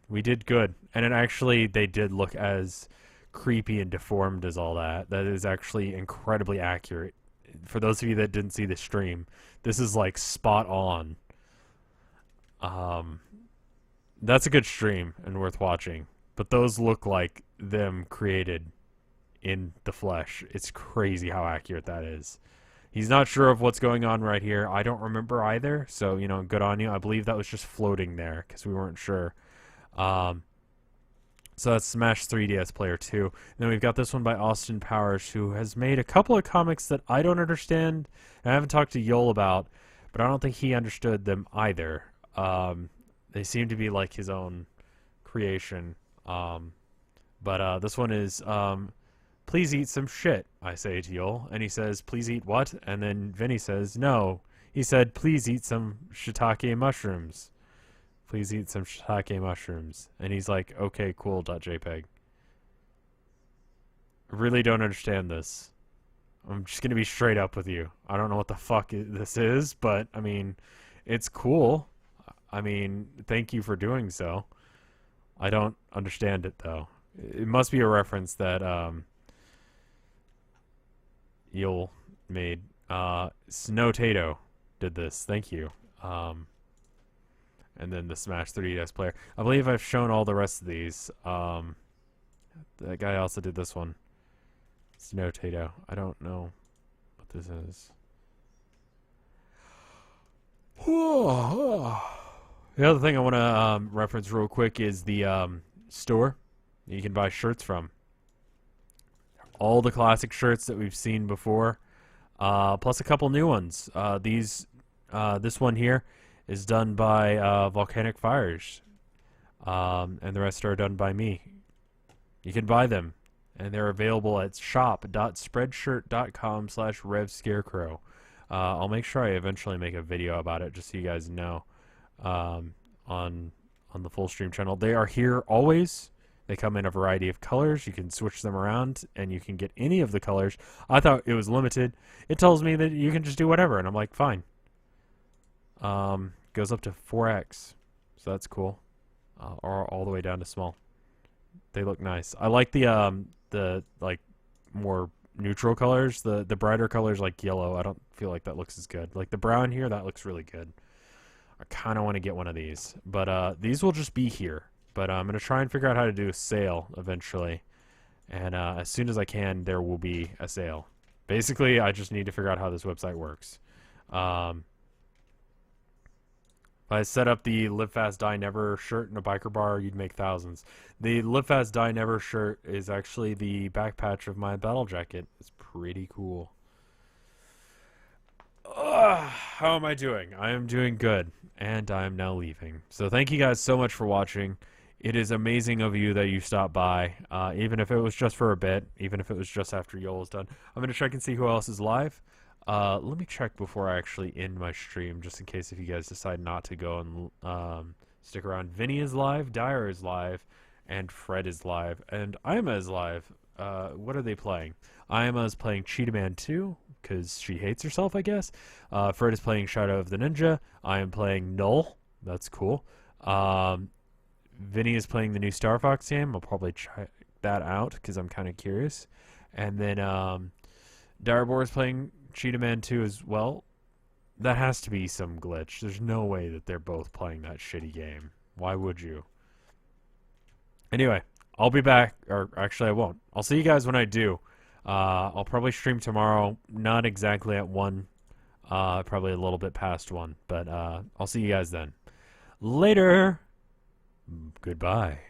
We did good. And it actually, they did look as creepy and deformed as all that. That is actually incredibly accurate. For those of you that didn't see the stream, this is like spot on. That's a good stream and worth watching. But those look like them created in the flesh. It's crazy how accurate that is. He's not sure of what's going on right here. I don't remember either. So, you know, good on you. I believe that was just floating there because we weren't sure. So that's Smash 3DS Player 2. And then we've got this one by Austin Powers, who has made a couple of comics that I don't understand. And I haven't talked to Yol about, but I don't think he understood them either. They seem to be like his own creation. But this one is, please eat some shit, I say to Yol. And he says, please eat what? And then Vinny says, no. He said, please eat some shiitake mushrooms. Please eat some shiitake mushrooms. And he's like, okay, cool, .jpg. I really don't understand this. I'm just going to be straight up with you. I don't know what the fuck this is, but, I mean, it's cool. I mean, thank you for doing so. I don't understand it, though. It must be a reference that, Yol made. Snow Tato did this. Thank you. And then the Smash 3DS Player. I believe I've shown all the rest of these. That guy also did this one. Snow Tato. I don't know what this is. The other thing I want to reference real quick is the store that you can buy shirts from. All the classic shirts that we've seen before, plus a couple new ones. This one here is done by Volcanic Fires, and the rest are done by me. You can buy them, and they're available at shop.spreadshirt.com/RevScarecrow. I'll make sure I eventually make a video about it, just so you guys know, on the full stream channel. They are here always. They come in a variety of colors. You can switch them around, and you can get any of the colors. I thought it was limited. It tells me that you can just do whatever, and I'm like, fine. Goes up to 4X, so that's cool. Or all the way down to small. They look nice. I like the like more neutral colors. The brighter colors like yellow, I don't feel like that looks as good. Like the brown here, that looks really good. I kind of want to get one of these, but these will just be here. But I'm gonna try and figure out how to do a sale eventually, and as soon as I can, there will be a sale. Basically, I just need to figure out how this website works. If I set up the Live Fast Die Never shirt in a biker bar, you'd make thousands. The Live Fast Die Never shirt is actually the back patch of my battle jacket. It's pretty cool. How am I doing? I am doing good, and I am now leaving. So thank you guys so much for watching. It is amazing of you that you stopped by, even if it was just for a bit, even if it was just after Yol is done. I'm going to check and see who else is live. Let me check before I actually end my stream, just in case if you guys decide not to go and stick around. Vinny is live, Dyer is live, and Fred is live, and Ima is live. What are they playing? Ima is playing Cheetah Man 2, because she hates herself, I guess. Fred is playing Shadow of the Ninja. I am playing Null. That's cool. Vinny is playing the new Star Fox game. I'll probably check that out, because I'm kind of curious. And then Darabor is playing Cheetah Man 2 as well. That has to be some glitch. There's no way that they're both playing that shitty game. Why would you? Anyway, I'll be back. Or actually, I won't. I'll see you guys when I do. I'll probably stream tomorrow. Not exactly at 1. Probably a little bit past 1. But I'll see you guys then. Later. Goodbye.